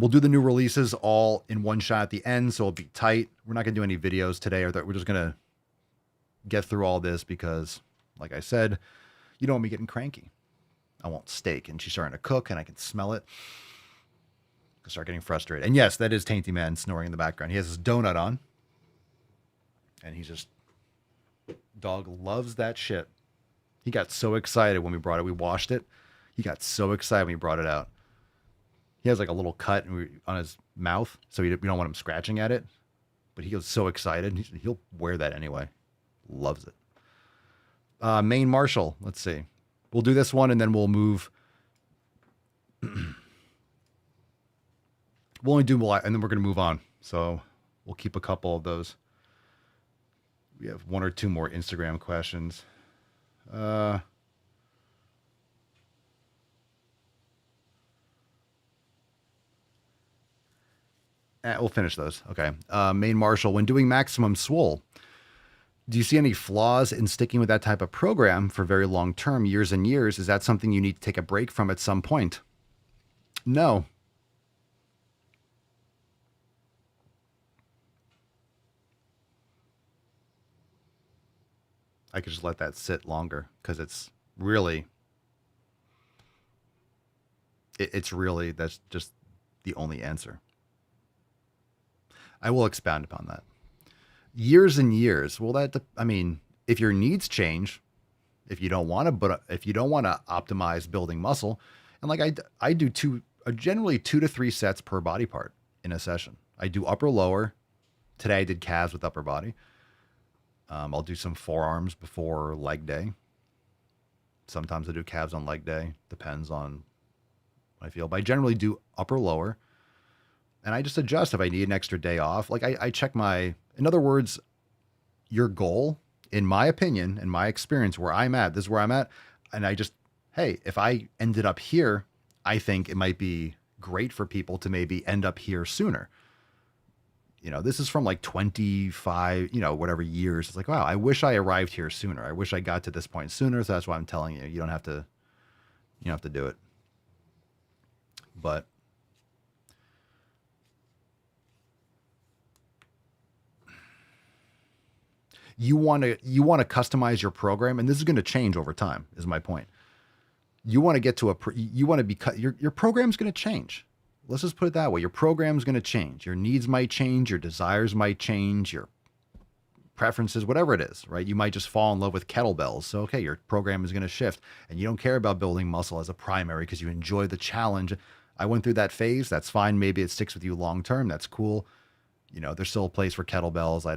We'll do the new releases all in one shot at the end, so it'll be tight. We're not going to do any videos today, we're just going to get through all this because, like I said, you don't want me getting cranky. I want steak, and she's starting to cook, and I can smell it. I start getting frustrated. And yes, that is Tainty Man snoring in the background. He has his donut on. And he's just... Dog loves that shit. He got so excited when we brought it. We washed it. He got so excited when we brought it out. He has like a little cut on his mouth, so we don't want him scratching at it. But he was so excited. He'll wear that anyway. Loves it. Main Marshal. Let's see. We'll do this one, and then we'll move... We'll only do one, and then we're going to move on. So we'll keep a couple of those. We have one or two more Instagram questions. We'll finish those. Okay. Main Marshal, when doing maximum swole, do you see any flaws in sticking with that type of program for very long term, years and years? Is that something you need to take a break from at some point? No. I could just let that sit longer because it's really, that's just the only answer. I will expound upon that. Years and years. Well, if your needs change, if you don't want to optimize building muscle, and like I do generally 2 to 3 sets per body part in a session. I do upper lower. Today I did calves with upper body. I'll do some forearms before leg day. Sometimes I do calves on leg day. Depends on what I feel. But I generally do upper lower. And I just adjust if I need an extra day off. Like I check in other words, your goal, in my opinion, in my experience, this is where I'm at. And hey, if I ended up here, I think it might be great for people to maybe end up here sooner. This is from like 25, whatever years. It's like, wow, I wish I arrived here sooner. I wish I got to this point sooner. So that's why I'm telling you, you don't have to do it. But you want to customize your program, and this is going to change over time, is my point. You want to get to your program's going to change. Let's just put it that way. Your program's going to change. Your needs might change. Your desires might change. Your preferences, whatever it is, right? You might just fall in love with kettlebells. So, okay, your program is going to shift, and you don't care about building muscle as a primary because you enjoy the challenge. I went through that phase. That's fine. Maybe it sticks with you long term. That's cool. There's still a place for kettlebells. I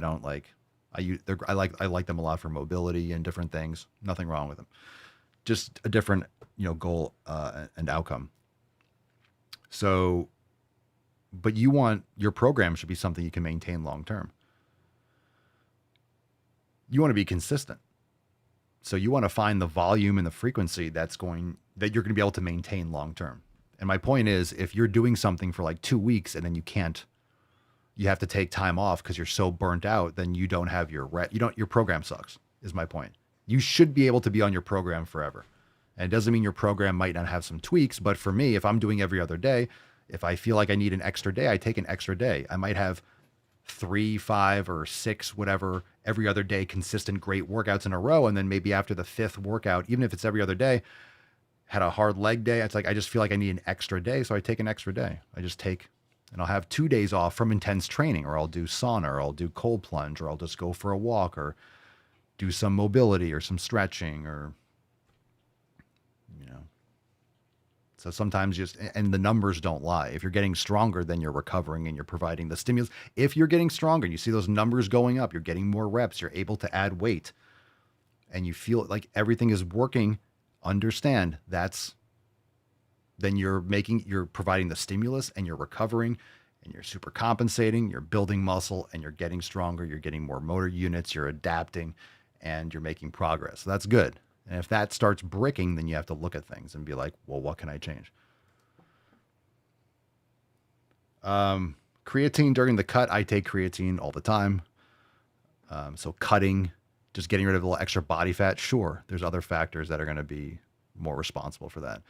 like them a lot for mobility and different things. Nothing wrong with them. Just a different, goal and outcome. So, but your program should be something you can maintain long term. You want to be consistent. So you want to find the volume and the frequency that you're going to be able to maintain long term. And my point is, if you're doing something for like 2 weeks and then you have to take time off because you're so burnt out, then you don't have your program sucks, is my point. You should be able to be on your program forever. And it doesn't mean your program might not have some tweaks, but for me, if I'm doing every other day, if I feel like I need an extra day, I take an extra day. I might have 3, 5, or 6, whatever, every other day, consistent great workouts in a row. And then maybe after the 5th workout, even if it's every other day, had a hard leg day. It's like, I just feel like I need an extra day. So I take an extra day. And I'll have 2 days off from intense training, or I'll do sauna, or I'll do cold plunge, or I'll just go for a walk, or do some mobility or some stretching, or, so sometimes and the numbers don't lie. If you're getting stronger, then you're recovering and you're providing the stimulus. If you're getting stronger and you see those numbers going up, you're getting more reps, you're able to add weight, and you feel like everything is working, understand then you're providing the stimulus, and you're recovering, and you're super compensating, you're building muscle, and you're getting stronger, you're getting more motor units, you're adapting, and you're making progress. So that's good. And if that starts bricking, then you have to look at things and be like, well, what can I change? Creatine during the cut, I take creatine all the time. So cutting, just getting rid of a little extra body fat, sure. There's other factors that are going to be more responsible for that.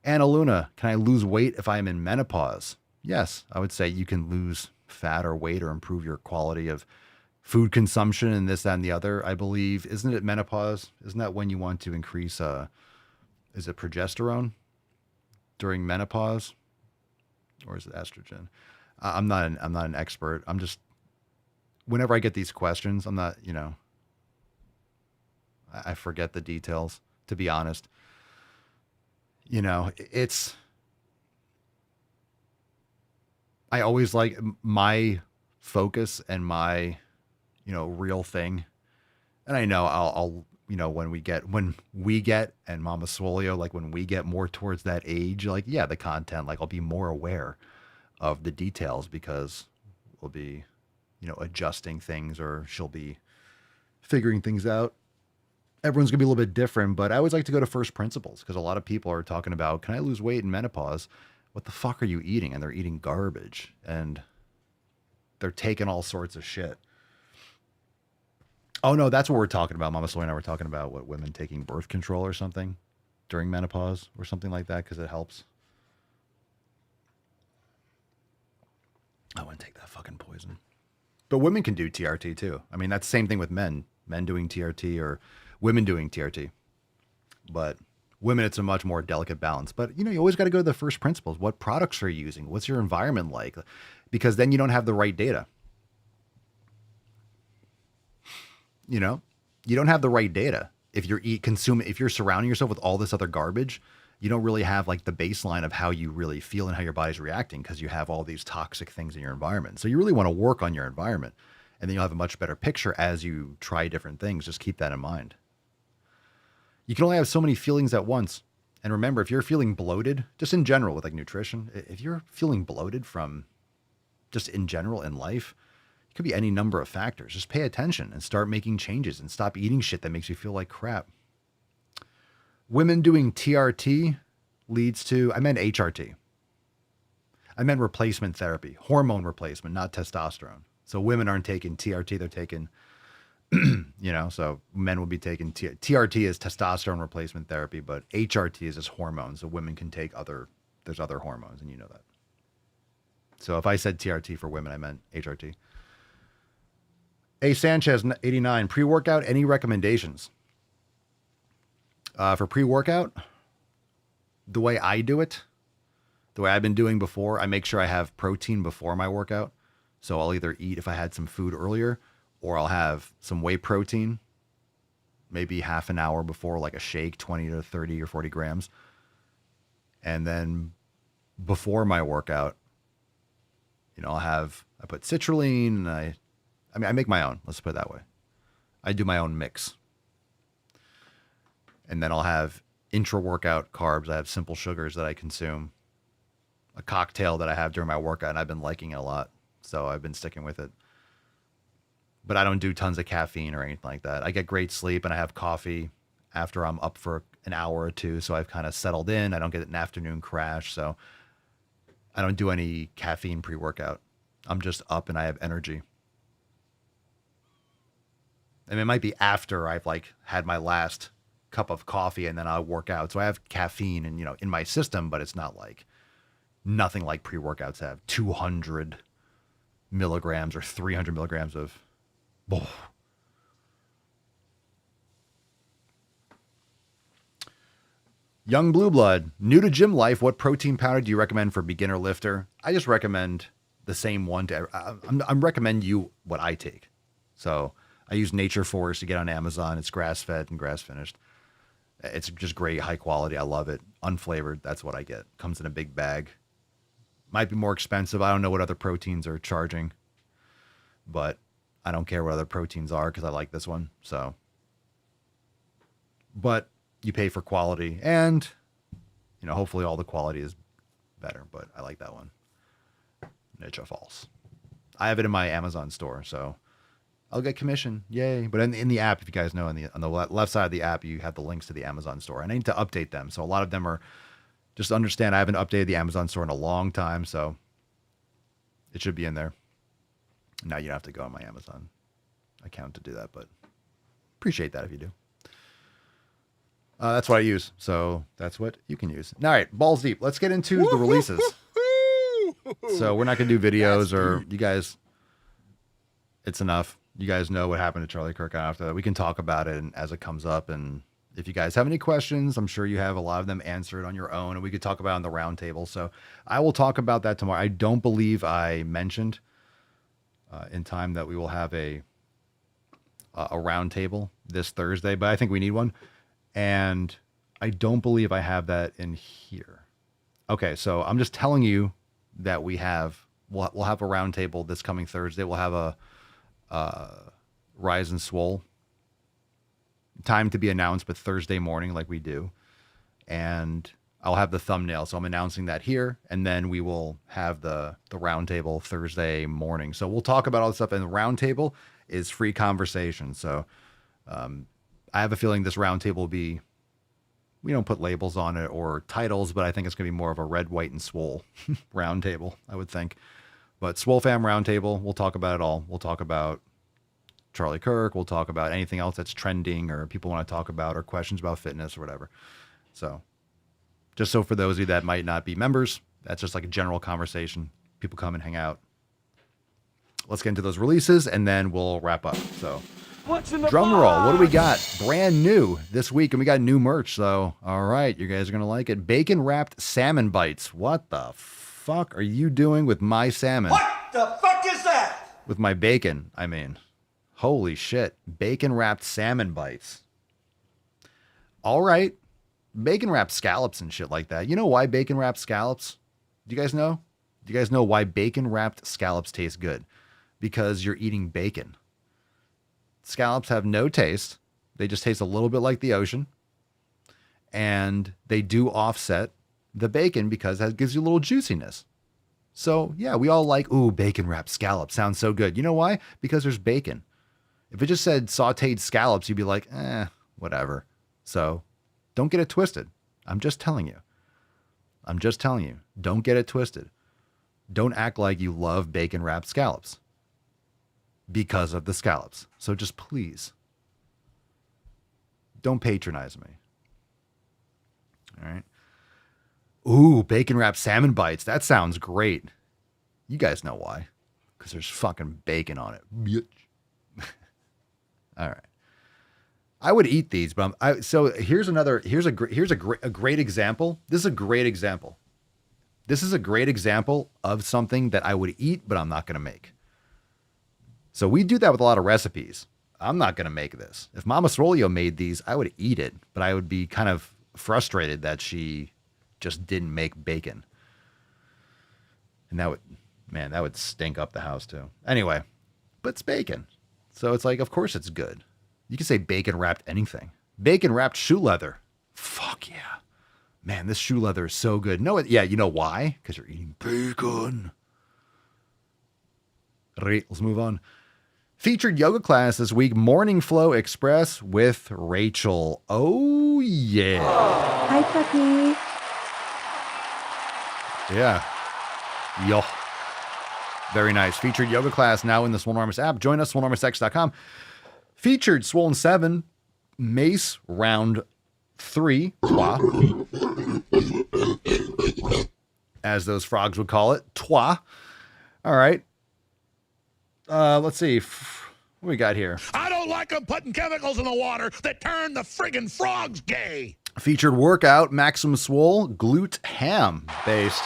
Anna Luna, can I lose weight if I am in menopause? Yes, I would say you can lose fat or weight or improve your quality of food consumption and this, that, and the other. I believe, isn't it menopause? Isn't that when you want to increase, is it progesterone during menopause? Or is it estrogen? I'm not an expert. I'm just, whenever I get these questions, I'm not, I forget the details, to be honest. I always like my focus and my, real thing. And I know I'll when we get, and Mama Swolio, like when we get more towards that age, like, yeah, the content, like I'll be more aware of the details because we'll be, adjusting things, or she'll be figuring things out. Everyone's gonna be a little bit different, but I always like to go to first principles because a lot of people are talking about, can I lose weight in menopause? What the fuck are you eating? And they're eating garbage. And they're taking all sorts of shit. Oh no, that's what we're talking about. Mama Soy and I were talking about what women taking birth control or something during menopause or something like that because it helps. I wouldn't take that fucking poison. But women can do TRT too. I mean, that's the same thing with men. Men doing TRT or women doing TRT. But women, it's a much more delicate balance. But, you always got to go to the first principles. What products are you using? What's your environment like? Because then you don't have the right data. You don't have the right data. If you're surrounding yourself with all this other garbage, you don't really have like the baseline of how you really feel and how your body's reacting because you have all these toxic things in your environment. So you really want to work on your environment, and then you'll have a much better picture as you try different things. Just keep that in mind. You can only have so many feelings at once. And remember, if you're feeling bloated, just in general with like nutrition, if you're feeling bloated from just in general in life, it could be any number of factors. Just pay attention and start making changes and stop eating shit that makes you feel like crap. Women doing TRT leads to, I meant HRT. I meant replacement therapy, hormone replacement, not testosterone. So women aren't taking TRT, they're taking, so men will be taking TRT is testosterone replacement therapy, but HRT is just hormones. So women can take there's other hormones, and you know that. So if I said TRT for women, I meant HRT. A Sanchez 89, pre-workout, any recommendations? For pre-workout, the way I do it, the way I've been doing before, I make sure I have protein before my workout. So I'll either eat if I had some food earlier, or I'll have some whey protein, maybe half an hour before, like a shake, 20 to 30 or 40 grams. And then before my workout, I put citrulline, and I make my own, let's put it that way. I do my own mix. And then I'll have intra-workout carbs. I have simple sugars that I consume. A cocktail that I have during my workout, and I've been liking it a lot. So I've been sticking with it. But I don't do tons of caffeine or anything like that. I get great sleep, and I have coffee after I'm up for an hour or two. So I've kind of settled in. I don't get an afternoon crash. So I don't do any caffeine pre-workout. I'm just up and I have energy. And it might be after I've had my last cup of coffee and then I'll work out. So I have caffeine and, in my system, but it's not nothing like pre-workouts have 200 milligrams or 300 milligrams of. Oh. Young Blue Blood, new to gym life. What protein powder do you recommend for beginner lifter? I just recommend the same one I'm recommend you what I take. So I use Nature Force to get on Amazon. It's grass-fed and grass-finished. It's just great, high quality. I love it. Unflavored, that's what I get. Comes in a big bag. Might be more expensive. I don't know what other proteins are charging, but I don't care what other proteins are because I like this one. So, but you pay for quality, and hopefully all the quality is better. But I like that one. Nature False. I have it in my Amazon store, so I'll get commission. Yay. But in the app, if you guys know, on the left side of the app, you have the links to the Amazon store. And I need to update them. So a lot of them are, just understand, I haven't updated the Amazon store in a long time. So it should be in there. Now you don't have to go on my Amazon account to do that, but appreciate that if you do. That's what I use. So that's what you can use. All right, balls deep. Let's get into the releases. So we're not going to do videos or you guys, it's enough. You guys know what happened to Charlie Kirk after that. We can talk about it as it comes up. And if you guys have any questions, I'm sure you have a lot of them answered on your own, and we could talk about it on the round table. So I will talk about that tomorrow. I don't believe I mentioned in time that we will have a round table this Thursday, but I think we need one. And I don't believe I have that in here. Okay. So I'm just telling you that we'll have a round table this coming Thursday. We'll have a Rise and Swole time to be announced, but Thursday morning like we do. And I'll have the thumbnail. So I'm announcing that here, and then we will have the round table Thursday morning. So we'll talk about all this stuff, and the round table is free conversation. So I have a feeling this round table will be, we don't put labels on it or titles, but I think it's going to be more of a red, white, and swole round table, I would think. But Swole Fam Roundtable, we'll talk about it all. We'll talk about Charlie Kirk. We'll talk about anything else that's trending or people want to talk about or questions about fitness or whatever. So just so for those of you that might not be members, that's just like a general conversation. People come and hang out. Let's get into those releases and then we'll wrap up. So drum roll. What do we got? Brand new this week. And we got new merch. So, all right. You guys are going to like it. Bacon wrapped salmon bites. What the fuck are you doing with my salmon? What the fuck is that? With my bacon, I mean. Holy shit. Bacon wrapped salmon bites. All right. Bacon wrapped scallops and shit like that. You know why bacon wrapped scallops? Do you guys know? Do you guys know why bacon wrapped scallops taste good? Because you're eating bacon. Scallops have no taste. They just taste a little bit like the ocean. And they do offset the bacon because that gives you a little juiciness. So, yeah, we all like, ooh, bacon wrapped scallops. Sounds so good. You know why? Because there's bacon. If it just said sauteed scallops, you'd be like, whatever. So, don't get it twisted. I'm just telling you. Don't get it twisted. Don't act like you love bacon wrapped scallops because of the scallops. So just please don't patronize me. All right. Ooh, bacon wrapped salmon bites. That sounds great. You guys know why. Because there's fucking bacon on it. Bitch. All right. I would eat these, but so here's a great example. This is a great example. This is a great example of something that I would eat, but I'm not going to make. So we do that with a lot of recipes. I'm not going to make this. If Mama Swole made these, I would eat it, but I would be kind of frustrated that she just didn't make bacon. And that would stink up the house too. Anyway, but it's bacon. So it's like, of course it's good. You can say bacon wrapped anything. Bacon wrapped shoe leather. Fuck yeah. Man, this shoe leather is so good. No, yeah, you know why? Because you're eating bacon. Right, let's move on. Featured yoga class this week, Morning Flow Express with Rachel. Oh, yeah. Hi, Puppy. Yeah. Yo. Very nice. Featured yoga class now in the Swolenormous app. Join us, swolenormousx.com. Featured Swollen 7, Mace Round 3, Twa. As those frogs would call it, Twa. All right. Let's see. What we got here? I don't like them putting chemicals in the water that turn the friggin' frogs gay. Featured workout, Maximum Swole, Glute Ham based.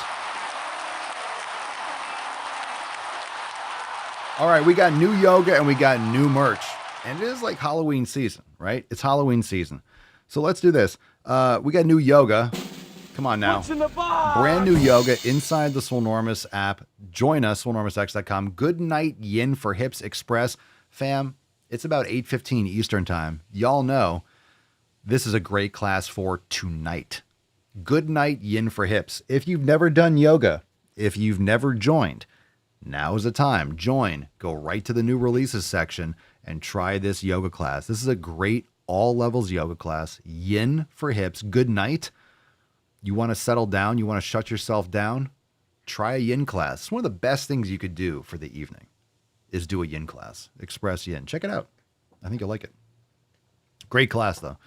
All right, we got new yoga and we got new merch. And it is like Halloween season, right? It's Halloween season. So let's do this. We got new yoga. Come on now. Brand new yoga inside the Swolenormous app. Join us, swolenormousx.com. Good Night Yin for Hips Express. Fam, it's about 8:15 Eastern time. Y'all know this is a great class for tonight. Good Night Yin for Hips. If you've never done yoga, if you've never joined, now is the time. Join. Go right to the new releases section and try this yoga class. This is a great all levels yoga class. Yin for hips. Good night. You want to settle down? You want to shut yourself down? Try a yin class. It's one of the best things you could do for the evening is do a yin class. Express Yin. Check it out. I think you'll like it. Great class, though.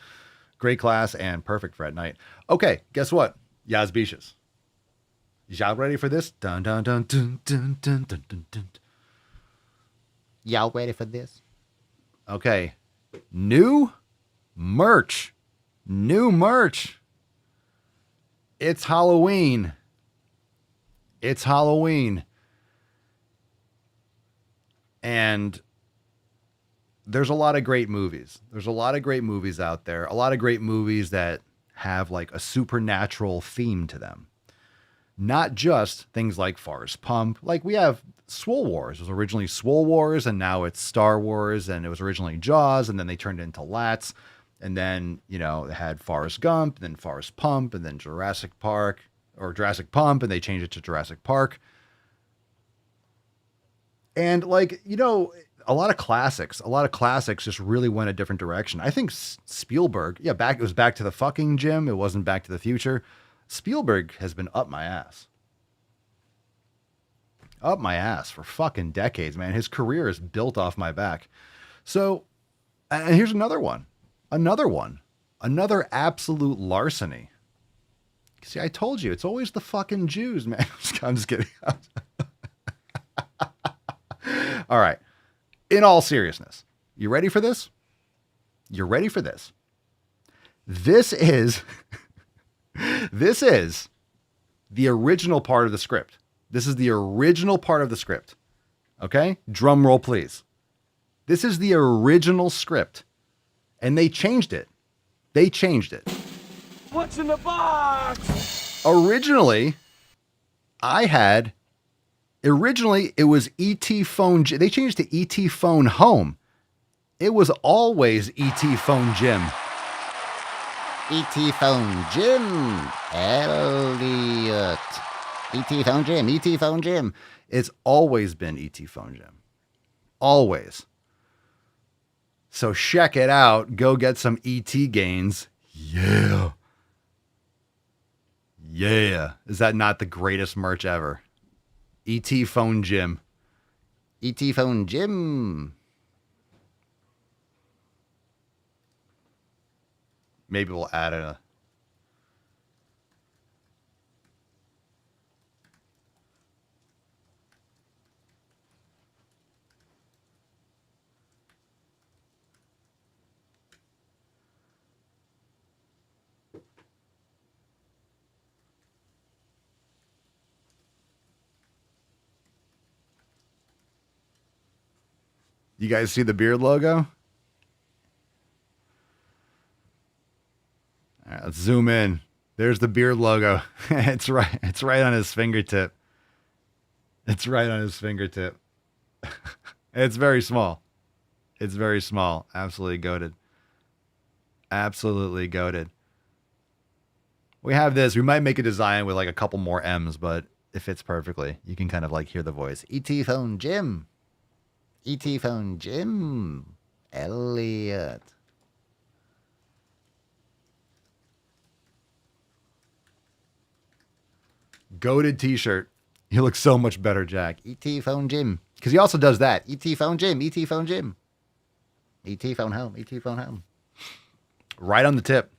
Great class and perfect for at night. Okay, guess what? Yaz Beaches. Y'all ready for this? Dun, dun, dun, dun, dun, dun, dun, dun, dun. Y'all ready for this? Okay. New merch. New merch. It's Halloween. It's Halloween. And there's a lot of great movies. There's a lot of great movies out there. A lot of great movies that have like a supernatural theme to them. Not just things like Forrest Pump. Like we have Swole Wars. It was originally Swole Wars and now it's Star Wars, and it was originally Jaws and then they turned it into Lats. And then, you know, they had Forrest Gump, and then Forrest Pump, and then Jurassic Park or Jurassic Pump, and they changed it to Jurassic Park. And like, you know, a lot of classics just really went a different direction. I think Spielberg, it was Back to the fucking Gym. It wasn't Back to the Future. Spielberg has been up my ass. up my ass for fucking decades, man. His career is built off my back. So, and here's another one. Another absolute larceny. See, I told you, it's always the fucking Jews, man. I'm just kidding. All right. In all seriousness, you ready for this? You're ready for this. This is the original part of the script. This is the original part of the script. Okay? Drum roll, please. This is the original script. And they changed it. What's in the box? Originally, it was E.T. Phone. They changed to E.T. Phone Home. It was always E.T. Phone Jim. E.T. Phone Jim. Elliot. E.T. Phone Jim. E.T. Phone Jim. It's always been E.T. Phone Jim. Always. So check it out. Go get some E.T. gains. Yeah. Yeah. Is that not the greatest merch ever? E.T. Phone Jim. E.T. Phone Jim. Maybe we'll add a... You guys see the beard logo? All right, let's zoom in. There's the beard logo. It's right on his fingertip. It's right on his fingertip. It's very small. It's very small. Absolutely goated. Absolutely goated. We have this. We might make a design with like a couple more M's, but it fits perfectly. You can kind of like hear the voice. E.T. Phone Jim. E.T. Phone Jim. Elliot. Goated t-shirt. He looks so much better, Jack. E.T. Phone Jim. Because he also does that. E.T. Phone Jim. E.T. Phone Jim. E.T. Phone Home. E.T. Phone Home. Right on the tip.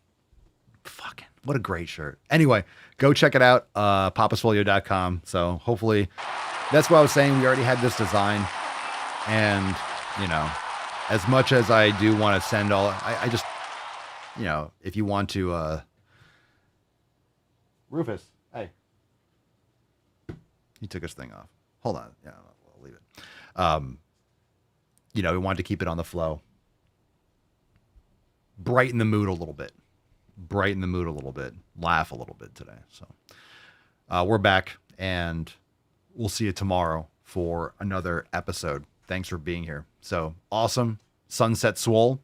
Fucking, what a great shirt. Anyway, go check it out. Papasfolio.com. So hopefully, that's what I was saying. We already had this design. And, you know, as much as I do want to send all, I just, you know, if you want to, Rufus, hey. He took his thing off. Hold on. Yeah, I'll leave it. You know, we wanted to keep it on the flow. Brighten the mood a little bit. Laugh a little bit today. So we're back, and we'll see you tomorrow for another episode. Thanks for being here. So awesome. Sunset Swole.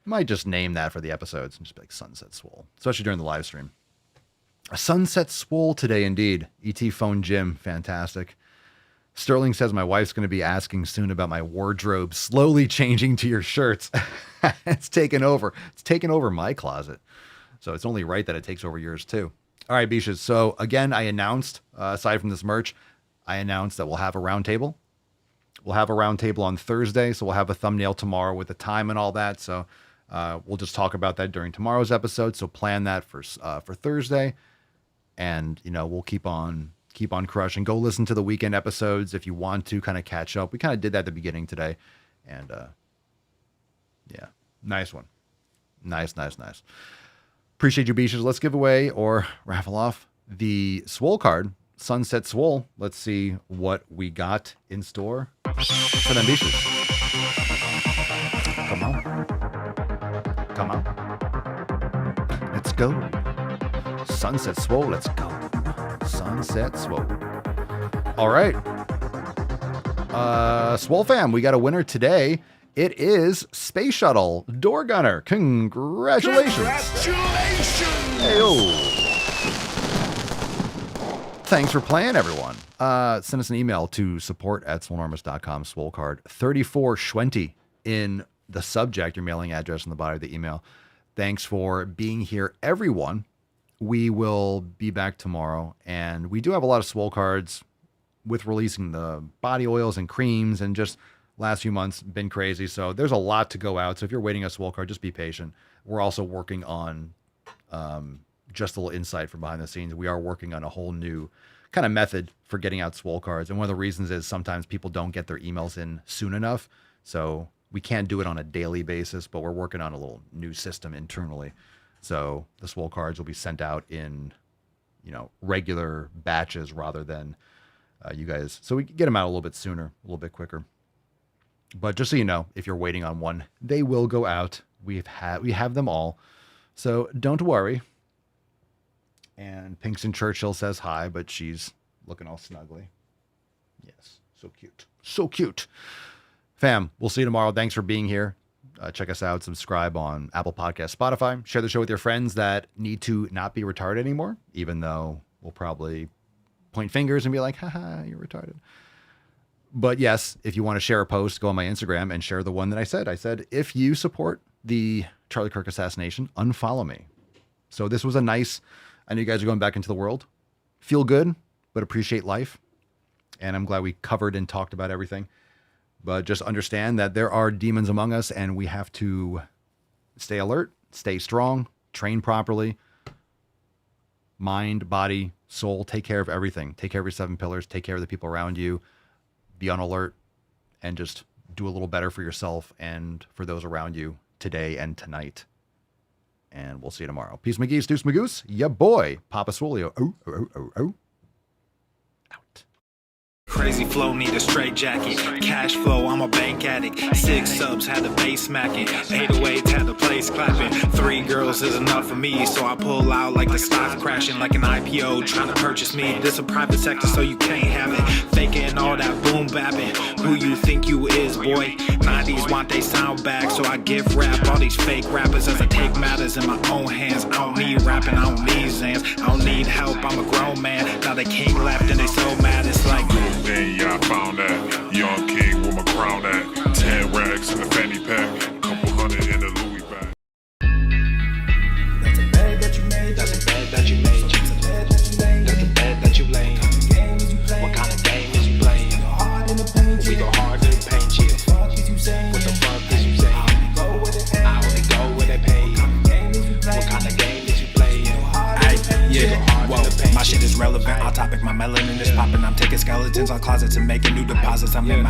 Might just name that for the episodes and just be like Sunset Swole, especially during the live stream. A Sunset Swole today, indeed. E.T. Phone Jim. Fantastic. Sterling says my wife's going to be asking soon about my wardrobe slowly changing to your shirts. It's taken over. It's taken over my closet. So it's only right that it takes over yours too. All right, Beaches. So again, I announced, aside from this merch, I announced that we'll have a round table. We'll have a round table on Thursday. So we'll have a thumbnail tomorrow with the time and all that. So we'll just talk about that during tomorrow's episode. So plan that for Thursday. And, you know, we'll keep on crushing. Go listen to the weekend episodes if you want to kind of catch up. We kind of did that at the beginning today. And, yeah, nice one. Nice. Appreciate you, Beaches. Let's give away or raffle off the Swole card, Sunset Swole. Let's see what we got in store for them Beaches. Come on. Let's go. Sunset Swole, let's go. Sunset Swole. All right. Swole fam, we got a winner today. It is Space Shuttle Door Gunner. Congratulations. Hey-o. Thanks for playing, everyone. Send us an email to support@swolenormous.com. Swole card 3420 in the subject, your mailing address in the body of the email. Thanks for being here, everyone. We will be back tomorrow, and we do have a lot of Swole cards with releasing the body oils and creams, and just last few months been crazy. So there's a lot to go out. So if you're waiting a Swole card, just be patient. We're also working on, just a little insight from behind the scenes. We are working on a whole new kind of method for getting out Swole cards. And one of the reasons is sometimes people don't get their emails in soon enough. So we can't do it on a daily basis, but we're working on a little new system internally. So the Swole cards will be sent out in, regular batches rather than you guys. So we can get them out a little bit sooner, a little bit quicker. But just so you know, if you're waiting on one, they will go out. We have them all. So don't worry. And Pinkston Churchill says hi, but she's looking all snuggly. Yes, so cute. So cute. Fam, we'll see you tomorrow. Thanks for being here. Check us out. Subscribe on Apple Podcasts, Spotify. Share the show with your friends that need to not be retarded anymore, even though we'll probably point fingers and be like, haha, you're retarded. But yes, if you want to share a post, go on my Instagram and share the one that I said. I said, if you support the Charlie Kirk assassination, unfollow me. So this was a nice, I know you guys are going back into the world. Feel good, but appreciate life. And I'm glad we covered and talked about everything. But just understand that there are demons among us, and we have to stay alert, stay strong, train properly. Mind, body, soul, take care of everything. Take care of your 7 pillars. Take care of the people around you. Be on alert and just do a little better for yourself and for those around you today and tonight. And we'll see you tomorrow. Peace, McGee's, Deuce, Magoose. Ya boy, Papa Swole. Oh. Out. Crazy flow, need a straight jacket. Cash flow, I'm a bank addict. 6 subs, had the bass smacking. 808s, had the place clapping. 3 girls is enough for me, so I pull out like the stock crashing. Like an IPO, trying to purchase me. This a private sector, so you can't have it. Faking all that boom bapping. Who you think you is, boy? 90s want they sound back, so I give rap all these fake rappers as I take matters in my own hands. I don't need rapping, I don't need Zans. I don't need help, I'm a grown man. Now they king left and they so mad, it's like... Yeah, I found that. Young king with my crown at. 10 racks in the fanny pack. Couple hundred in the Louis bag. That's a bed that you made. That's a bed that you made. That's a bed that you laid. What kind of game is you playing? We go hard in the paint, yeah. What the fuck is you saying? I only go where they pay. What kind of game is you playing? Yeah, whoa, my shit is relevant. Off topic, my melanin is popping. I'm taking skeletons on closets and making new deposits. I'm in my